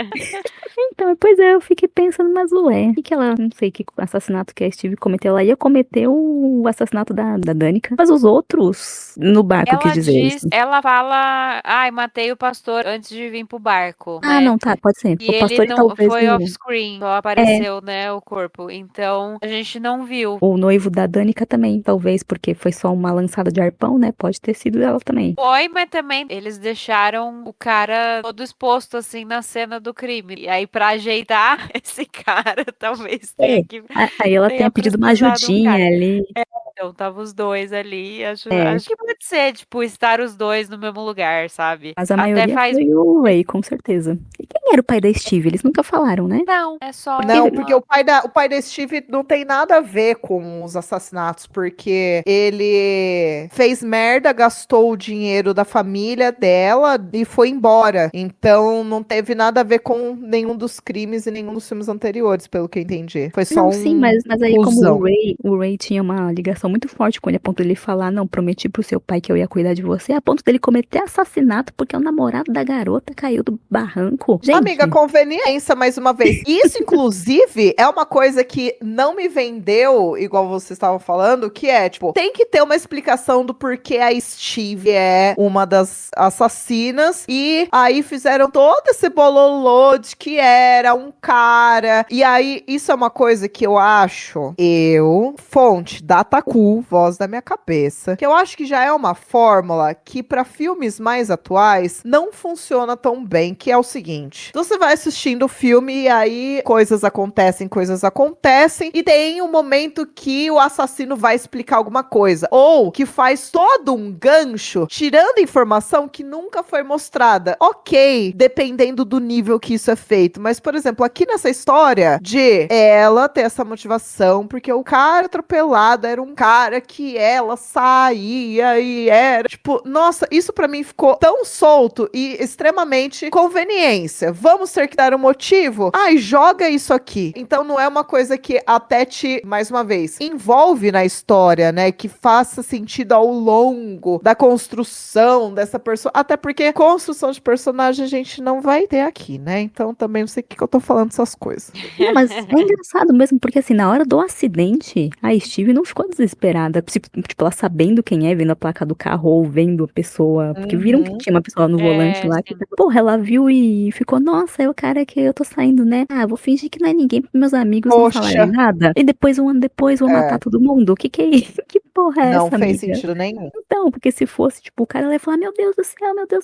Então, pois é, eu fiquei pensando, mas ué, que ela, não sei que assassinato que a Steve cometeu, ela ia cometer o assassinato da Danica, mas os outros no barco, quis dizer isso. Ela fala, ai, matei o pastor antes de vir pro barco, Ah, né? não, tá, pode ser. E O pastor ele não talvez foi o, off-screen, só apareceu, né, o corpo. Então, a gente não viu. o noivo da Danica também, talvez, porque foi só uma lançada de arpão, né? Pode ter sido ela também. Foi, mas também eles deixaram o cara todo exposto, assim, na cena do crime. E aí, pra ajeitar esse cara, talvez tenha que... Aí ela tenha tenha pedido uma precisado ajudinha cara. ali. Então, tava os dois ali. Acho É. que pode ser, tipo, estar os dois no mesmo lugar, sabe? Mas a Até maioria faz... foi o Ray, com certeza. E quem era o pai da Steve? Eles nunca falaram, né? Não, é só Não, uma... porque o pai da Steve não tem nada a ver com os assassinatos, porque ele fez merda, gastou o dinheiro da família dela e foi embora. Então não teve nada a ver com nenhum dos crimes e nenhum dos filmes anteriores, pelo que eu entendi. Foi só Não, sim, mas aí como cuzão. o Ray tinha uma ligação muito forte com ele, a ponto dele falar, não, prometi pro seu pai que eu ia cuidar de você, a ponto dele cometer assassinato porque o namorado da garota caiu do barranco. Gente, Amiga, conveniência, mais uma vez. Isso, inclusive, é uma coisa que não me vendeu, igual vocês estavam falando, que é, tipo, tem que ter uma explicação do porquê a Steve é uma das assassinas, e aí fizeram todo esse bololô de que era um cara, e aí, isso é uma coisa que eu acho, fonte, Dataku, voz da minha cabeça, que eu acho que já é uma fórmula que pra filmes mais atuais não funciona tão bem, que é o seguinte, você vai assistindo o filme e aí coisas acontecem, e tem um momento que o assassino vai explicar alguma coisa, ou que faz todo um gancho, tirando informação que nunca foi mostrada. Ok, dependendo do nível que isso é feito, mas, por exemplo, aqui nessa história de ela ter essa motivação, porque o cara atropelado era um cara que ela saía e era, tipo, nossa, isso pra mim ficou tão solto e extremamente conveniência. Vamos ter que dar um motivo? Ai, joga isso aqui. Então não é uma coisa que até te, mais uma vez, envolve na história, né? Que faça sentido ao longo da construção dessa pessoa. Até porque construção de personagem a gente não vai ter aqui, né? Então também não sei o que eu tô falando dessas coisas. não, mas é engraçado mesmo, porque assim, na hora do acidente, a Steve não ficou desesperada, tipo, ela sabendo quem é, vendo a placa do carro ou vendo a pessoa, porque viram que tinha uma pessoa no volante lá, que, porra, ela viu e ficou, nossa, é o cara que eu tô saindo, né? Ah, vou fingir que não é ninguém pra meus amigos não falarem nada. E depois, um ano depois, vou matar todo mundo. O que é isso? Que porra é não essa, fez amiga? sentido nenhum. Então, porque se fosse, tipo, o cara ia falar, meu Deus do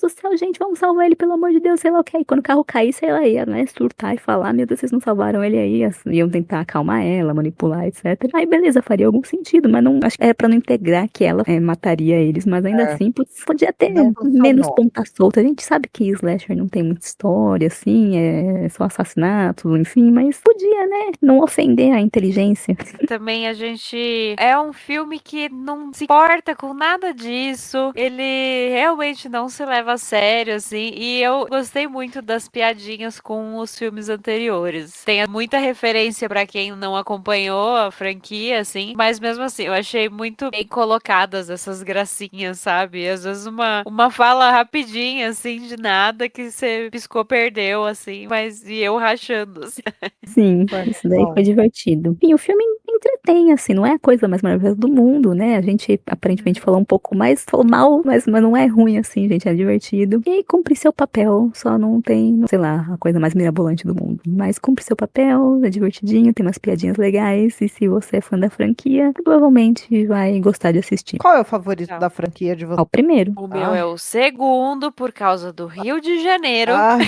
céu, gente, vamos salvar ele, pelo amor de Deus, sei lá o que. E quando o carro caísse, ela ia, né, surtar e falar, meu Deus, vocês não salvaram ele aí. Iam tentar acalmar ela, manipular, etc. Aí, beleza, faria algum sentido, mas não, acho que era pra não integrar que ela mataria eles, mas ainda assim, putz, podia ter Não funcionou. menos ponta solta. A gente sabe que slasher não tem muita história, assim, é só assassinato, enfim, mas podia, né, não ofender a inteligência. Também a gente... É um filme que não se importa com nada disso. Ele realmente não se leva a sério, assim. E eu gostei muito das piadinhas com os filmes anteriores. Tem muita referência pra quem não acompanhou a franquia, assim. Mas mesmo assim, eu achei muito bem colocadas essas gracinhas, sabe? Às vezes uma fala rapidinha, assim, de nada, que você piscou, perdeu, assim. Mas e eu rachando, assim. Sim, Foi isso daí bom. foi divertido. E o filme entretém, assim, não é a coisa mais maravilhosa do mundo, né? A gente aparentemente falou um pouco mais, falou mal, mas não é ruim, assim, gente, é divertido. E cumpre seu papel, só não tem, sei lá, a coisa mais mirabolante do mundo. Mas cumpre seu papel, é divertidinho, tem umas piadinhas legais, e se você é fã da franquia, provavelmente vai gostar de assistir. Qual é o favorito Não. da franquia de você? Ao primeiro. O meu é o segundo, por causa do Rio de Janeiro. Ai,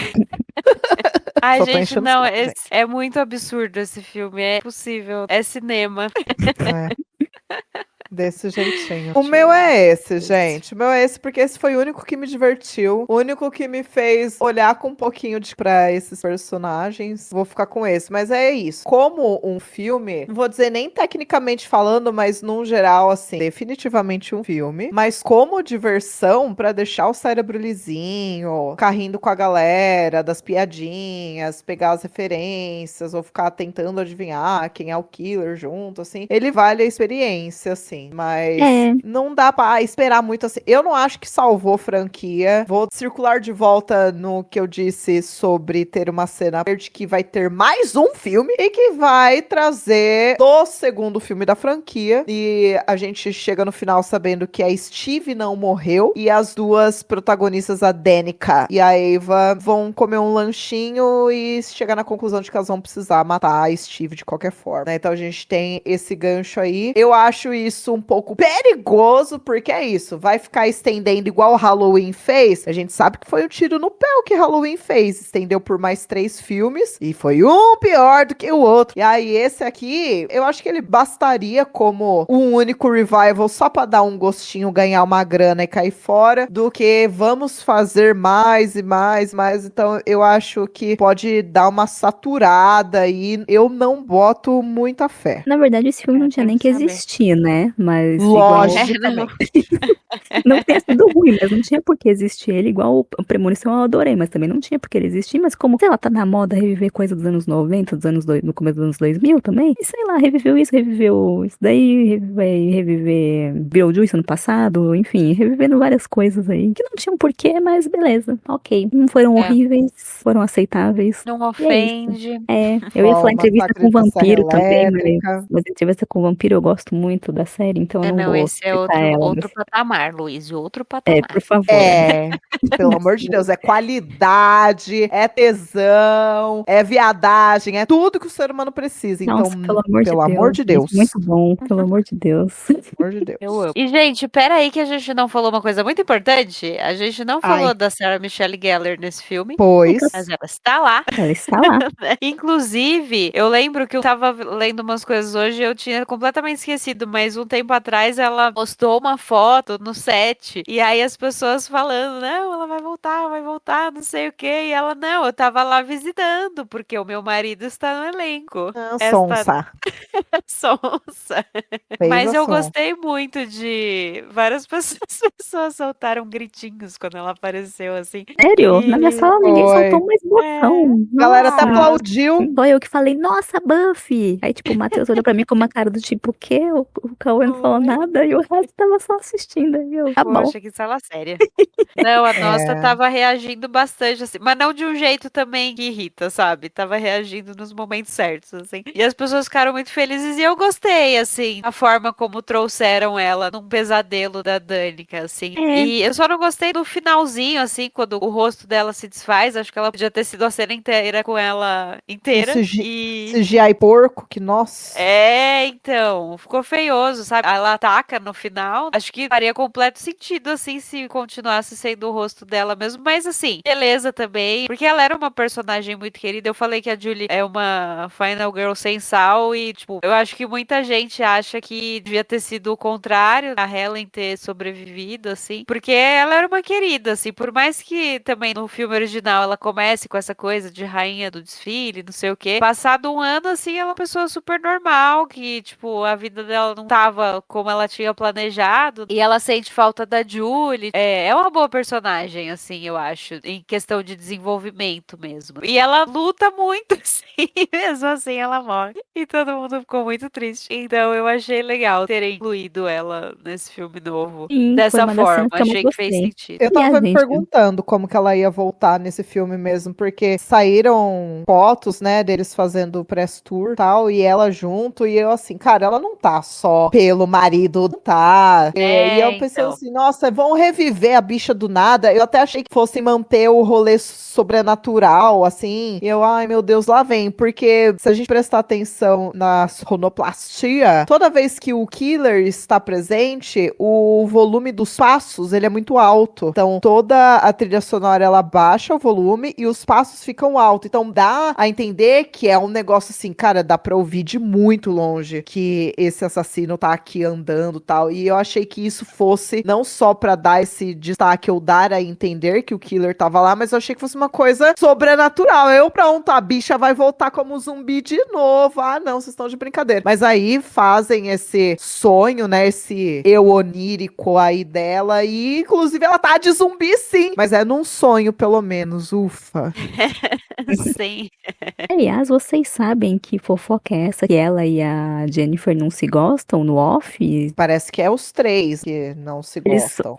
Ai, só tô gente, enchendo o não, saco, gente. é muito absurdo esse filme. É possível. É cinema. É. Desse jeitinho. O meu é esse, gente. O meu é esse porque esse foi o único que me divertiu. O único que me fez olhar com um pouquinho pra esses personagens. Vou ficar com esse. Mas é isso. Como um filme, não vou dizer nem tecnicamente falando, mas num geral, assim, definitivamente um filme. Mas como diversão, pra deixar o cérebro lisinho, ficar rindo com a galera, das piadinhas, pegar as referências, ou ficar tentando adivinhar quem é o killer junto, assim. Ele vale a experiência, assim. Mas não dá pra esperar muito assim. Eu não acho que salvou franquia. Vou circular de volta no que eu disse sobre ter uma cena verde que vai ter mais um filme e que vai trazer do segundo filme da franquia. E a gente chega no final sabendo que a Steve não morreu e as duas protagonistas, a Danica e a Ava, vão comer um lanchinho e chegar na conclusão de que elas vão precisar matar a Steve de qualquer forma, né? Então a gente tem esse gancho aí. Eu acho isso um pouco perigoso, porque é isso, vai ficar estendendo igual o Halloween fez. A gente sabe que foi um tiro no pé o que Halloween fez, estendeu por mais 3 filmes e foi um pior do que o outro. E aí esse aqui, eu acho que ele bastaria como um único revival só pra dar um gostinho, ganhar uma grana e cair fora, do que vamos fazer mais e mais, mais. Então eu acho que pode dar uma saturada e eu não boto muita fé. Na verdade, esse filme não tinha tem nem que que saber. existir, né? Mas Logicamente. não tenha sido ruim, mas não tinha por que existir ele. Igual o Premonição eu adorei, mas também não tinha por que ele existir. Mas como, sei lá, tá na moda reviver coisa dos anos 90, no começo dos anos 2000 também. E sei lá, reviveu isso daí, vai reviver Beetlejuice ano passado, enfim, revivendo várias coisas aí. Que não tinham porquê, mas beleza, ok. Não foram horríveis, foram aceitáveis. Não E é isso. ofende. Eu ia falar entrevista Massacre com da Serra vampiro também, Elétrica. mas entrevista com vampiro eu gosto muito da série, então eu não Não, vou esse é citar ela. outro patamar, Luiz. Outro É, patamar. por favor. É, pelo amor de Deus, é qualidade, é tesão, é viadagem, é tudo que o ser humano precisa. Nossa, Então, pelo amor de Deus. Deus. Gente, muito bom, pelo amor de Deus. Pelo amor de Deus. Eu amo. E, gente, peraí que a gente não falou uma coisa muito importante. A gente não falou Ai. da Sarah Michelle Gellar nesse filme. Pois. Mas ela está lá. Ela está lá. Inclusive, eu lembro que eu tava lendo umas coisas hoje e eu tinha completamente esquecido, mas um tempo atrás ela postou uma foto no set e aí as pessoas falando, não, ela vai voltar, não sei o quê. E ela, não, eu tava lá visitando, porque o meu marido está no elenco. Sonsa. Sonsa. Fez Mas a eu sonsa. gostei muito de várias pessoas soltaram gritinhos quando ela apareceu, assim. Sério? Na minha sala ninguém Foi. soltou mais botão. A galera até Nossa. aplaudiu. Só eu que falei, nossa, Buffy! Aí, tipo, o Matheus olhou pra mim com uma cara do tipo, o quê? O Cauê não falou nada e o resto tava só assistindo. Aí eu, tá bom. Poxa, que sala séria. Não, a nossa É. tava reagindo bastante, assim, mas não de um jeito também que irrita, sabe? Tava reagindo nos momentos certos, assim. E as pessoas ficaram muito felizes e eu gostei, assim, a forma como trouxeram ela num pesadelo da Danica, assim. É. E eu só não gostei do finalzinho, assim, quando o rosto dela se desfaz. Acho que ela podia ter sido a cena inteira com ela inteira. CGI porco, que nossa. É, então, ficou feioso, sabe? Ela ataca no final. Acho que faria completo sentido, assim, se continuasse sendo o rosto dela mesmo. Mas, assim, beleza também. Porque ela era uma personagem muito querida. Eu falei que a Julie é uma Final Girl sem sal. E, tipo, eu acho que muita gente acha que devia ter sido o contrário, a Helen ter sobrevivido, assim. Porque ela era uma querida, assim. Por mais que também no filme original ela comece com essa coisa de rainha do desfile, não sei o quê. Passado um ano, assim, ela é uma pessoa super normal, que, tipo, a vida dela não tava como ela tinha planejado. E ela sente falta da Julie. É uma boa personagem, assim, eu acho, em questão de desenvolvimento mesmo. E ela luta muito, assim, mesmo assim ela morre. E todo mundo ficou muito triste. Então eu achei legal terem incluído ela nesse filme novo. Sim, foi Dessa uma das forma, cenas que eu mais achei que fez gostei. sentido. Eu E a tava me gente, perguntando como que ela ia voltar nesse filme mesmo, porque saíram fotos, né, deles fazendo press tour e tal, e ela junto, e eu assim, cara, ela não tá só pelo marido, não tá. E eu pensando Então. assim, nossa, vão reviver a bicha do nada. Eu até achei que fossem manter o rolê sobrenatural, assim. E eu, ai meu Deus, lá vem. Porque se a gente prestar atenção na sonoplastia, toda vez que o killer está presente, o volume dos passos, ele é muito alto. Então, toda a trilha sonora, ela baixa o volume e os passos ficam altos. Então, dá a entender que é um negócio assim, cara, dá pra ouvir de muito longe que esse assassino tá aqui andando e tal. E eu achei que isso fosse não só pra dar esse destaque ou dar a entender que o killer tava lá, mas eu achei que fosse uma coisa sobrenatural. Eu, pronto, a bicha vai voltar como zumbi de novo. Ah, não, vocês estão de brincadeira. Mas aí fazem esse sonho, né? Esse eu onírico aí dela. E, inclusive, ela tá de zumbi, sim. Mas é num sonho, pelo menos. Ufa. Sim. aliás, vocês sabem que fofoca é essa? Que ela e a Jennifer não se gostam no off? Parece que é os três que não se gostam.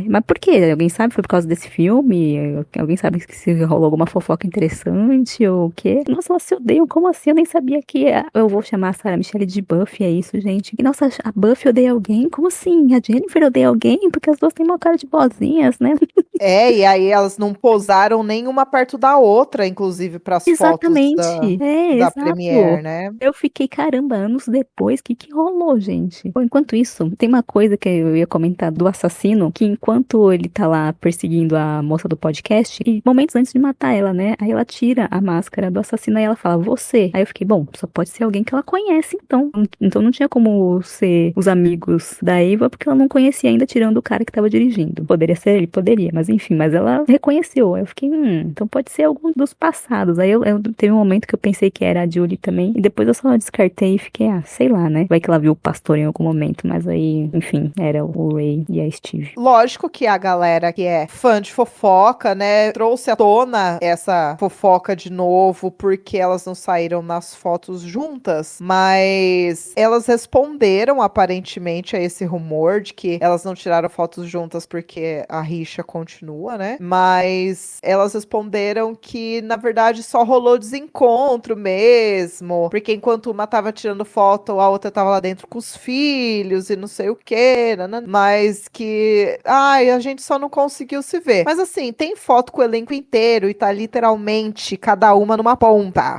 Mas por quê? Alguém sabe? Foi por causa desse filme? Alguém sabe que se rolou alguma fofoca interessante ou o quê? Nossa, elas se odeiam, como assim? Eu nem sabia que eu vou chamar a Sarah Michelle de Buffy, é isso, gente? E, nossa, a Buffy odeia alguém? Como assim? A Jennifer odeia alguém? Porque as duas têm uma cara de boazinhas, né? E aí elas não posaram nenhuma perto da outra, inclusive, pras fotos Exatamente. da Exato. Premiere, né? Eu fiquei, caramba, anos depois, que rolou, gente? Bom, enquanto isso, tem uma coisa que eu ia comentar do assassino, que enquanto ele tá lá perseguindo a moça do podcast, e momentos antes de matar ela, né? Aí ela tira a máscara do assassino e ela fala, você. Aí eu fiquei, bom, só pode ser alguém que ela conhece, então. Então não tinha como ser os amigos da Eva, porque ela não conhecia ainda, tirando o cara que tava dirigindo. Poderia ser ele? Poderia, mas enfim, mas ela reconheceu. Aí eu fiquei, então pode ser algum dos passados. Aí eu teve um momento que eu pensei que era a Julie também, e depois eu só descartei e fiquei, sei lá, né? Vai que ela viu o pastor em algum momento, mas aí, enfim, era o Ray e a Steve. Lógico que a galera que é fã de fofoca, né, trouxe à tona essa fofoca de novo, porque elas não saíram nas fotos juntas, mas elas responderam aparentemente a esse rumor de que elas não tiraram fotos juntas porque a rixa continua, né? Mas elas responderam que, na verdade, só rolou desencontro mesmo, porque enquanto uma tava tirando foto, a outra tava lá dentro com os filhos e não sei o que, mas que, a gente só não conseguiu se ver. Mas assim, tem foto com o elenco inteiro e tá literalmente cada uma numa ponta.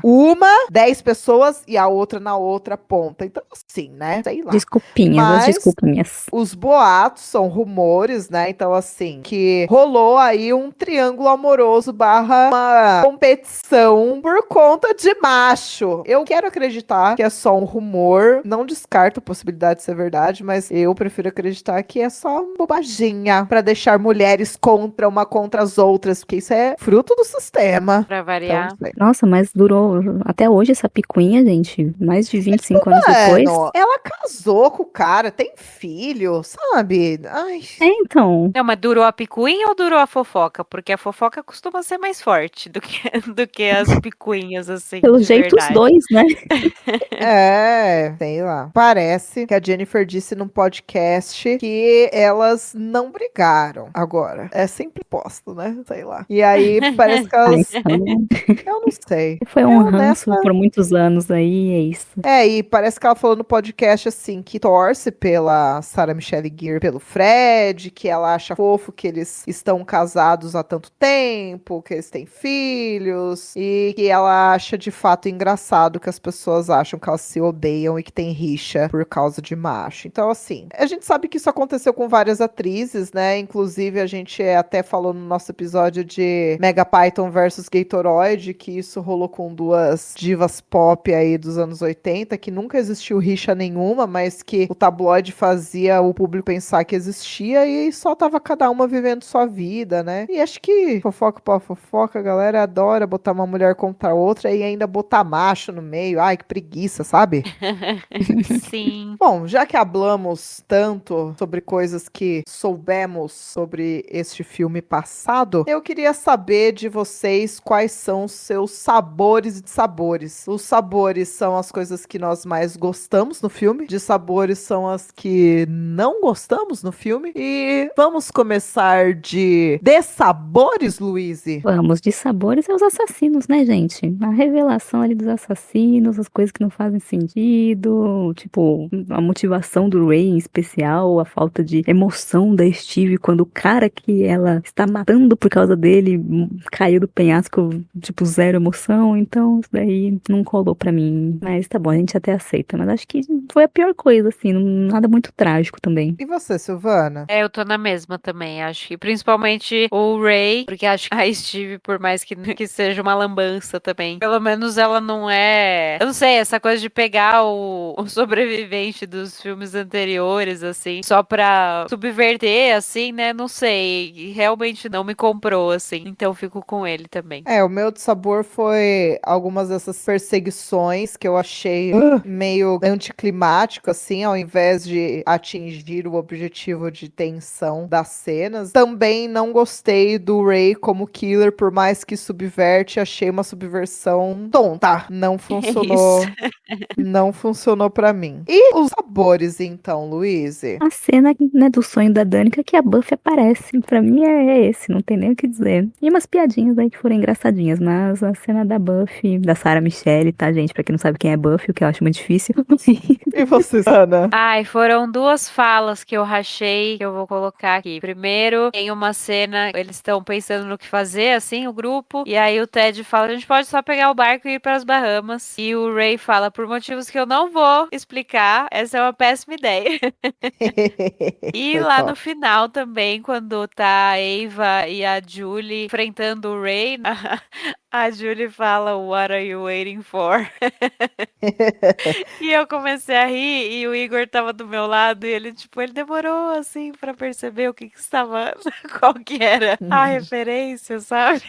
10 pessoas e a outra na outra ponta. Então, assim, né? Sei lá. Desculpinhas, as Mas desculpinhas. os boatos são rumores, né? Então, assim, que rolou aí um triângulo amoroso barra uma competição por conta de macho. Eu quero acreditar que é só um rumor. Não descarto a possibilidade de ser verdade, mas eu prefiro acreditar que é só uma bobaginha pra deixar mulheres contra as outras, porque isso é fruto do sistema. Pra variar. Então, Nossa, mas durou até hoje essa picuinha, gente. Mais de 25 anos depois. mano, ela casou com o cara, tem filho, sabe? Ai. Então. Não, mas durou a picuinha ou durou a fofoca? Porque a fofoca costuma ser mais forte do que, do que as picuinhas, assim, Pelo de jeito, os verdade. dois, né? Sei lá. Parece que a Jennifer disse num podcast que elas não brigaram. Agora, é sempre posto, né? Sei lá. E aí, parece que elas... Eu não sei. Foi um Eu ranço nessa- por muitos anos aí, é isso. E parece que ela falou no podcast, assim, que torce pela Sarah Michelle Gellar, pelo Fred, que ela acha fofo que eles estão casados há tanto tempo, que eles têm filhos olhos e que ela acha de fato engraçado que as pessoas acham que elas se odeiam e que tem rixa por causa de macho. Então, assim, a gente sabe que isso aconteceu com várias atrizes, né? Inclusive, a gente até falou no nosso episódio de Mega Python versus Gatoroid, que isso rolou com duas divas pop aí dos anos 80, que nunca existiu rixa nenhuma, mas que o tabloide fazia o público pensar que existia e só tava cada uma vivendo sua vida, né? E acho que fofoca pra fofoca, a galera adora botar uma mulher contra a outra e ainda botar macho no meio. Ai, que preguiça, sabe? Sim. Bom, já que hablamos tanto sobre coisas que soubemos sobre este filme passado, eu queria saber de vocês quais são os seus sabores de sabores. Os sabores são as coisas que nós mais gostamos no filme, de sabores são as que não gostamos no filme. E vamos começar de sabores, Luíse? Vamos, de sabores é os assassinos, né, gente? A revelação ali dos assassinos, as coisas que não fazem sentido, tipo, a motivação do Ray em especial, a falta de emoção da Steve quando o cara que ela está matando por causa dele caiu do penhasco, tipo, zero emoção. Então, isso daí não colou pra mim. Mas tá bom, a gente até aceita. Mas acho que foi a pior coisa, assim, nada muito trágico também. E você, Silvana? Eu tô na mesma também, acho que principalmente o Ray, porque acho que a Steve, por mais que seja uma lambança também, pelo menos ela não é, eu não sei, essa coisa de pegar o sobrevivente dos filmes anteriores, assim, só pra subverter, assim, né, não sei, e realmente não me comprou, assim, então fico com ele também. O meu de sabor foi algumas dessas perseguições que eu achei meio anticlimático, assim, ao invés de atingir o objetivo de tensão das cenas. Também não gostei do Ray como killer, por mais que subverte, achei uma subversão tonta. Não funcionou. Não funcionou pra mim. E os sabores, então, Luíse? A cena, né, do sonho da Danica que a Buffy aparece. Pra mim é esse, não tem nem o que dizer. E umas piadinhas aí que foram engraçadinhas, mas a cena da Buffy, da Sarah Michelle, tá, gente? Pra quem não sabe quem é Buffy, o que eu acho muito difícil. E você, Ana? Ai, foram duas falas que eu rachei, que eu vou colocar aqui. Primeiro, em uma cena, eles estão pensando no que fazer, assim, o grupo, e aí o Ted fala, a gente pode só pegar o barco e ir para as Bahamas. E o Ray fala, por motivos que eu não vou explicar, essa é uma péssima ideia. E Foi lá top. no final também, quando tá a Ava e a Julie enfrentando o Ray, a Julie fala, what are you waiting for? E eu comecei a rir e o Igor tava do meu lado e ele, tipo, ele demorou, assim, pra perceber o que estava, qual que era a referência, sabe?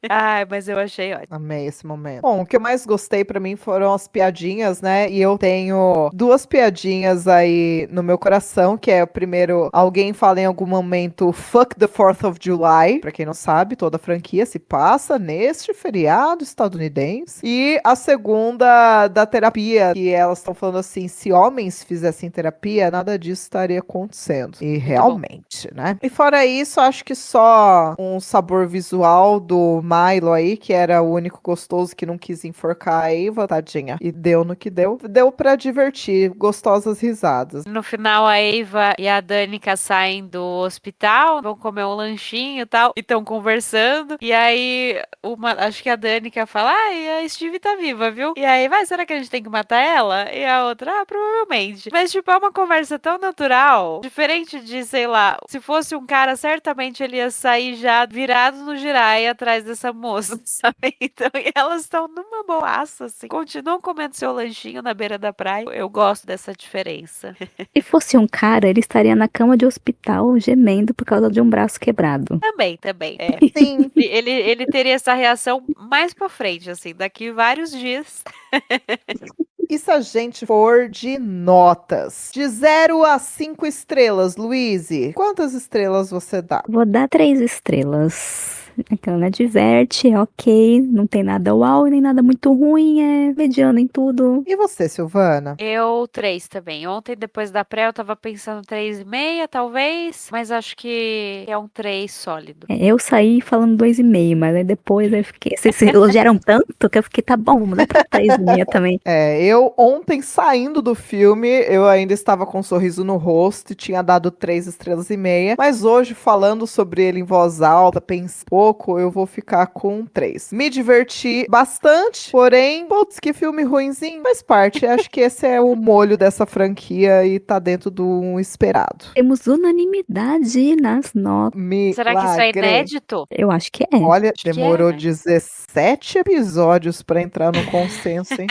Ai, mas eu achei ótimo. Amei esse momento. Bom, o que eu mais gostei pra mim foram as piadinhas, né? E eu tenho duas piadinhas aí no meu coração, que é o primeiro, alguém fala em algum momento fuck the 4th of July, pra quem não sabe, toda a franquia se passa neste feriado estadunidense. E a segunda da terapia, que elas estão falando assim, se homens fizessem terapia, nada disso estaria acontecendo. E realmente, né? E fora isso, acho que só um sabor visual do Milo aí, que era o único gostoso que não quis enforcar a Ava, tadinha. E deu no que deu. Deu pra divertir, gostosas risadas. No final, a Ava e a Danica saem do hospital, vão comer um lanchinho e tal, e estão conversando. E aí, acho que a Danica fala, a Steve tá viva, viu? E aí, será que a gente tem que matar ela? E a outra, provavelmente. Mas, tipo, é uma conversa tão natural, diferente de, sei lá, se fosse um cara, certamente ele ia sair já virado no Jiraiya atrás dessa moça, sabe? Então, e elas estão numa boaça, assim, continuam comendo seu lanchinho na beira da praia. Eu gosto dessa diferença. Se fosse um cara, ele estaria na cama de hospital gemendo por causa de um braço quebrado. Também. É. Sim. Ele teria essa reação mais pra frente, assim, daqui vários dias. E se a gente for de notas? De 0 a 5 estrelas, Luíse, quantas estrelas você dá? Vou dar 3 estrelas. Aquela, né? Diverte, é ok, não tem nada uau nem nada muito ruim, é mediano em tudo. E você, Silvana? Eu 3 também. Ontem, depois da pré, eu tava pensando 3,5, talvez, mas acho que é um 3 sólido. Eu saí falando 2,5, mas aí depois eu fiquei. Vocês elogiaram tanto que eu fiquei, tá bom, vamos dar pra 3,5 também. Eu ontem saindo do filme, eu ainda estava com um sorriso no rosto e tinha dado 3 estrelas e meia, mas hoje falando sobre ele em voz alta, pensando, pouco, eu vou ficar com 3. Me diverti bastante, porém, putz, que filme ruinzinho, faz parte. Acho que esse é o molho dessa franquia e tá dentro do esperado. Temos unanimidade nas notas. Será que isso é inédito? Eu acho que é. Olha, Acho que demorou é, né? 17 episódios pra entrar no consenso, hein?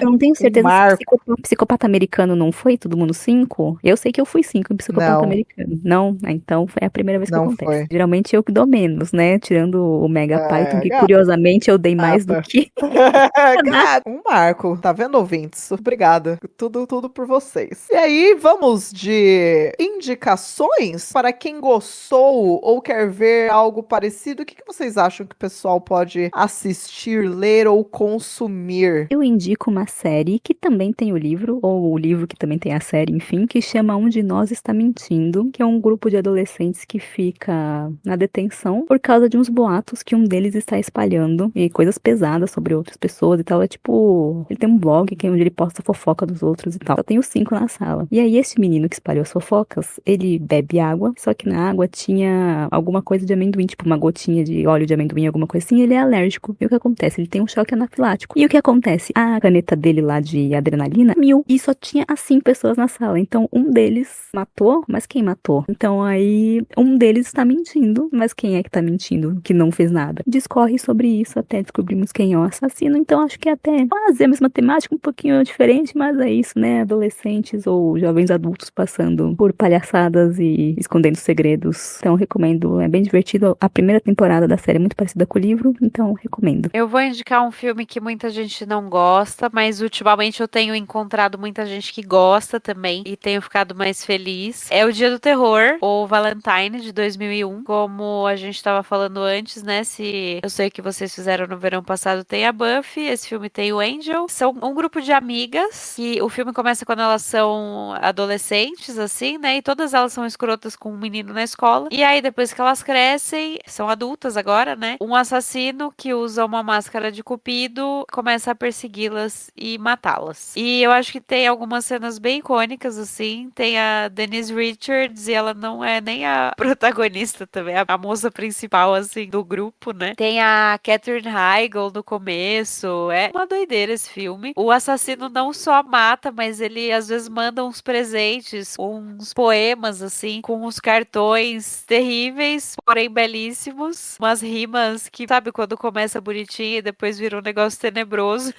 Eu não tenho certeza se marco. Psicopata Americano não foi todo mundo 5. Eu sei que eu fui 5 em Psicopata Não. Americano. Não? Ah, então foi a primeira vez que Não acontece. foi. Geralmente eu que dou menos, né? Tirando o Mega Python, que gata. curiosamente eu dei mais do que. Cara, um marco, tá vendo, ouvintes? Obrigada. Tudo por vocês. E aí, vamos de indicações para quem gostou ou quer ver algo parecido. O que vocês acham que o pessoal pode assistir, ler ou consumir? Eu indico uma série que também tem o livro, ou o livro que também tem a série, enfim, que chama Um de Nós Está Mentindo, que é um grupo de adolescentes que fica na detenção por causa de uns boatos que um deles está espalhando e coisas pesadas sobre outras pessoas e tal. É tipo, ele tem um blog que é onde ele posta fofoca dos outros e tal. Só tem os 5 na sala. E aí esse menino que espalhou as fofocas, ele bebe água, só que na água tinha alguma coisa de amendoim, tipo uma gotinha de óleo de amendoim, alguma coisa assim, ele é alérgico. E o que acontece? Ele tem um choque anafilático. E o que acontece? A caneta dele lá de adrenalina, 1000. E só tinha as 5 pessoas na sala. Então, um deles matou, mas quem matou? Então, aí, um deles está mentindo, mas quem é que tá mentindo? Que não fez nada. Discorre sobre isso até descobrirmos quem é o assassino. Então, acho que é até quase a mesma temática, um pouquinho diferente, mas é isso, né? Adolescentes ou jovens adultos passando por palhaçadas e escondendo segredos. Então, recomendo. É bem divertido. A primeira temporada da série é muito parecida com o livro, então recomendo. Eu vou indicar um filme que muita gente não gosta, mas ultimamente eu tenho encontrado muita gente que gosta também e tenho ficado mais feliz. É O Dia do Terror, ou Valentine, de 2001. Como a gente estava falando antes, né? Se eu sei que vocês fizeram no verão passado, tem a Buffy, esse filme tem o Angel. São um grupo de amigas que o filme começa quando elas são adolescentes, assim, né? E todas elas são escrotas com um menino na escola. E aí, depois que elas crescem, são adultas agora, né? Um assassino que usa uma máscara de cupido começa a persegui-las e matá-las. E eu acho que tem algumas cenas bem icônicas, assim. Tem a Denise Richards, e ela não é nem a protagonista também, a moça principal, assim, do grupo, né? Tem a Katherine Heigl no começo. É uma doideira esse filme. O assassino não só mata, mas ele às vezes manda uns presentes, uns poemas, assim, com uns cartões terríveis, porém belíssimos. Umas rimas que, sabe, quando começa bonitinho e depois vira um negócio tenebroso.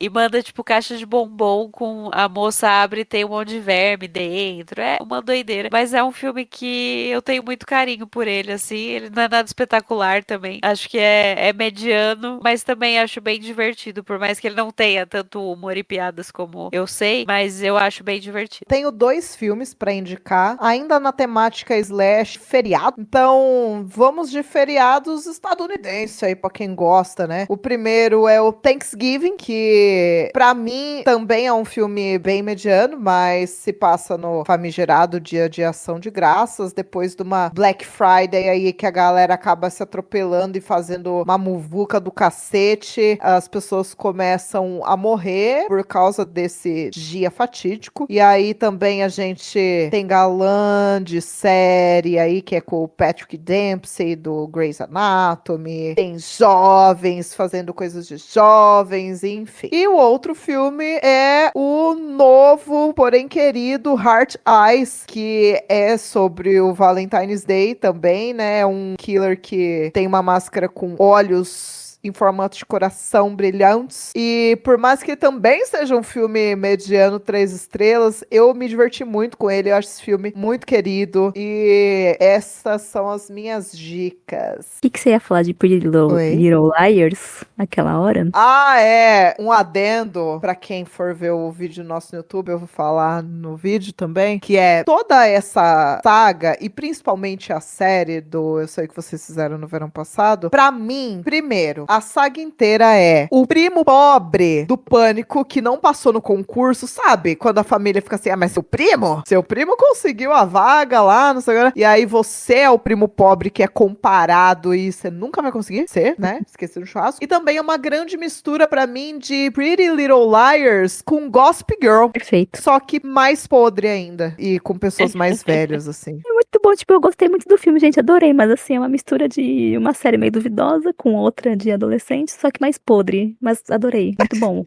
E manda, tipo, caixa de bombom com a moça abre e tem um monte de verme dentro. É uma doideira. Mas é um filme que eu tenho muito carinho por ele, assim. Ele não é nada espetacular também. Acho que é mediano, mas também acho bem divertido. Por mais que ele não tenha tanto humor e piadas como eu sei, mas eu acho bem divertido. Tenho 2 filmes pra indicar, ainda na temática slash feriado. Então, vamos de feriados estadunidenses aí pra quem gosta, né? O primeiro é o Thanksgiving, que pra mim também é um filme bem mediano, mas se passa no famigerado Dia de Ação de Graças, depois de uma Black Friday aí que a galera acaba se atropelando e fazendo uma muvuca do cacete. As pessoas começam a morrer por causa desse dia fatídico. E aí também a gente tem galã de série aí, que é com o Patrick Dempsey, do Grey's Anatomy. Tem jovens fazendo coisas de jovens, enfim. E o outro filme é o novo, porém querido, Heart Eyes, que é sobre o Valentine's Day também, né? É um killer que tem uma máscara com olhos em formato de coração brilhantes. E por mais que também seja um filme mediano, 3 estrelas, eu me diverti muito com ele. Eu acho esse filme muito querido. E essas são as minhas dicas. O que você ia falar de Pretty Little Liars naquela hora? Ah, é. Um adendo pra quem for ver o vídeo nosso no YouTube, eu vou falar no vídeo também, que é toda essa saga, e principalmente a série do Eu Sei Que Vocês Fizeram no Verão Passado, pra mim, primeiro, a saga inteira é o primo pobre do Pânico que não passou no concurso, sabe? Quando a família fica assim, mas seu primo? Seu primo conseguiu a vaga lá, não sei o que. E aí você é o primo pobre que é comparado e você nunca vai conseguir ser, né? Esqueci do churrasco. E também é uma grande mistura pra mim de Pretty Little Liars com Gossip Girl. Perfeito. Só que mais podre ainda. E com pessoas mais velhas, assim. É muito bom, tipo, eu gostei muito do filme, gente, adorei, mas assim, é uma mistura de uma série meio duvidosa com outra de adolescente, só que mais podre, mas adorei, muito bom.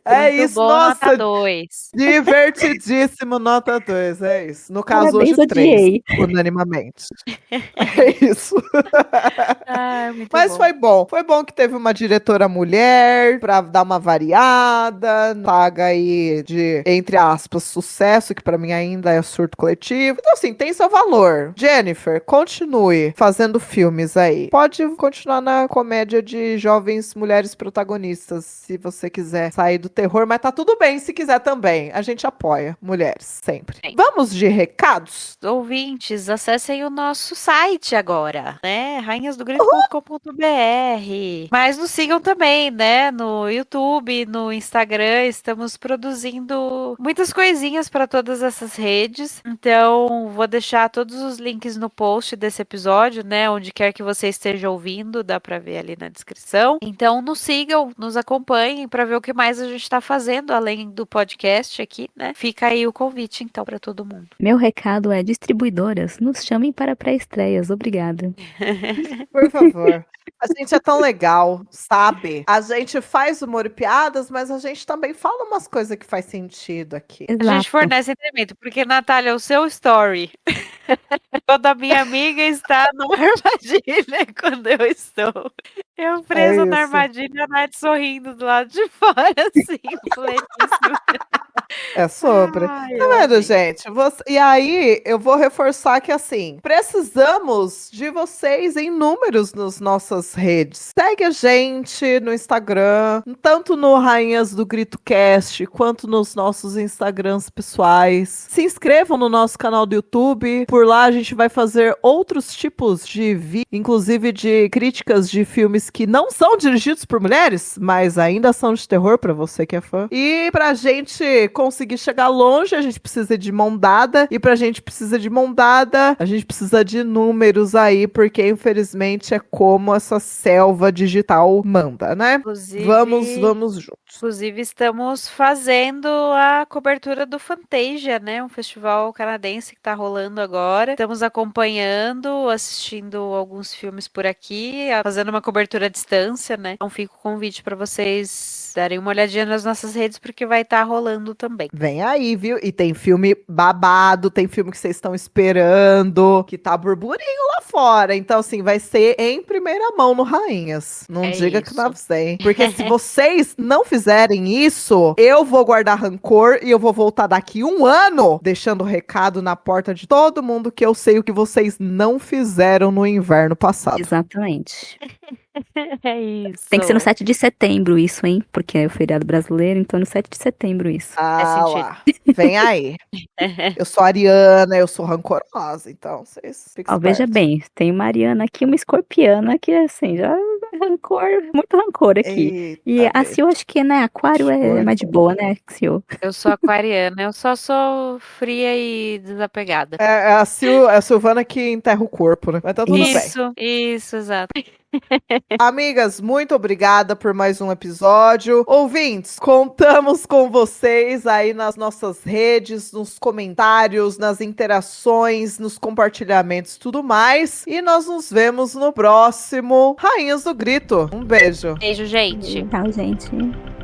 É Muito isso, bom, nossa, nota 2. divertidíssimo, nota 2, é isso. No caso, Parabéns, hoje 3, odiei. unanimamente. É isso. Muito Mas bom. foi bom que teve uma diretora mulher pra dar uma variada, saga aí de, entre aspas, sucesso, que pra mim ainda é surto coletivo. Então assim, tem seu valor. Jennifer, continue fazendo filmes aí. Pode continuar na comédia de jovens mulheres protagonistas, se você quiser sair do terror, mas tá tudo bem se quiser também. A gente apoia mulheres, sempre. Sim. Vamos de recados? Ouvintes, acessem o nosso site agora, né? rainhasdogrito.com.br. Mas nos sigam também, né? No YouTube, no Instagram, estamos produzindo muitas coisinhas para todas essas redes. Então, vou deixar todos os links no post desse episódio, né? Onde quer que você esteja ouvindo, dá para ver ali na descrição. Então, nos sigam, nos acompanhem para ver o que mais a gente está fazendo, além do podcast aqui, né? Fica aí o convite, então, para todo mundo. Meu recado é: distribuidoras, nos chamem para pré-estreias, obrigada. Por favor. A gente é tão legal, sabe? A gente faz humor e piadas, mas a gente também fala umas coisas que faz sentido aqui. A gente Exato. fornece entretenimento, porque, Natália, o seu story, toda minha amiga está numa armadilha quando eu estou. Eu presa na isso. armadilha, a Nath sorrindo do lado de fora, assim, pleníssima. É sobre. Ai, Tá eu vendo, amei. gente? E aí, eu vou reforçar que, assim, precisamos de vocês em números nas nossas redes. Segue a gente no Instagram, tanto no Rainhas do Grito Cast, quanto nos nossos Instagrams pessoais. Se inscrevam no nosso canal do YouTube. Por lá, a gente vai fazer outros tipos de vídeos, inclusive de críticas de filmes que não são dirigidos por mulheres, mas ainda são de terror, pra você que é fã. E pra gente conseguir chegar longe, a gente precisa de mão dada. E pra gente precisa de mão dada, a gente precisa de números aí, porque infelizmente é como essa selva digital manda, né? Inclusive, Vamos juntos. Inclusive, estamos fazendo a cobertura do Fantasia, né? Um festival canadense que tá rolando agora. Estamos acompanhando, assistindo alguns filmes por aqui, fazendo uma cobertura à distância, né? Então fica o convite para vocês darem uma olhadinha nas nossas redes, porque vai estar rolando também. Vem aí, viu? E tem filme babado, tem filme que vocês estão esperando, que tá burburinho lá fora. Então, assim, vai ser em primeira mão no Rainhas. Não É diga que isso. não sei. Porque se vocês não fizerem isso, eu vou guardar rancor e eu vou voltar daqui 1 ano deixando recado na porta de todo mundo que eu sei o que vocês não fizeram no inverno passado. Exatamente. É isso. Tem que ser no 7 de setembro isso, hein? Porque é o feriado brasileiro, então no 7 de setembro isso. Ah, sentido. lá. Vem aí. Eu sou ariana, eu sou rancorosa, então vocês fiquem Ó, veja espertos. bem, tem uma ariana aqui, uma escorpiana, que assim, já rancor, muito rancor aqui. E Eita, a Sil, acho que, né, aquário é mais de boa, né, Sil? Eu sou aquariana, eu só sou fria e desapegada. É a Silvana que enterra o corpo, né? Mas tá tudo bem. Isso, exato. Amigas, muito obrigada por mais um episódio. Ouvintes, contamos com vocês aí nas nossas redes, nos comentários, nas interações, nos compartilhamentos, tudo mais. E nós nos vemos no próximo Rainhas do Grito. Um beijo. Beijo, gente. Tchau, gente.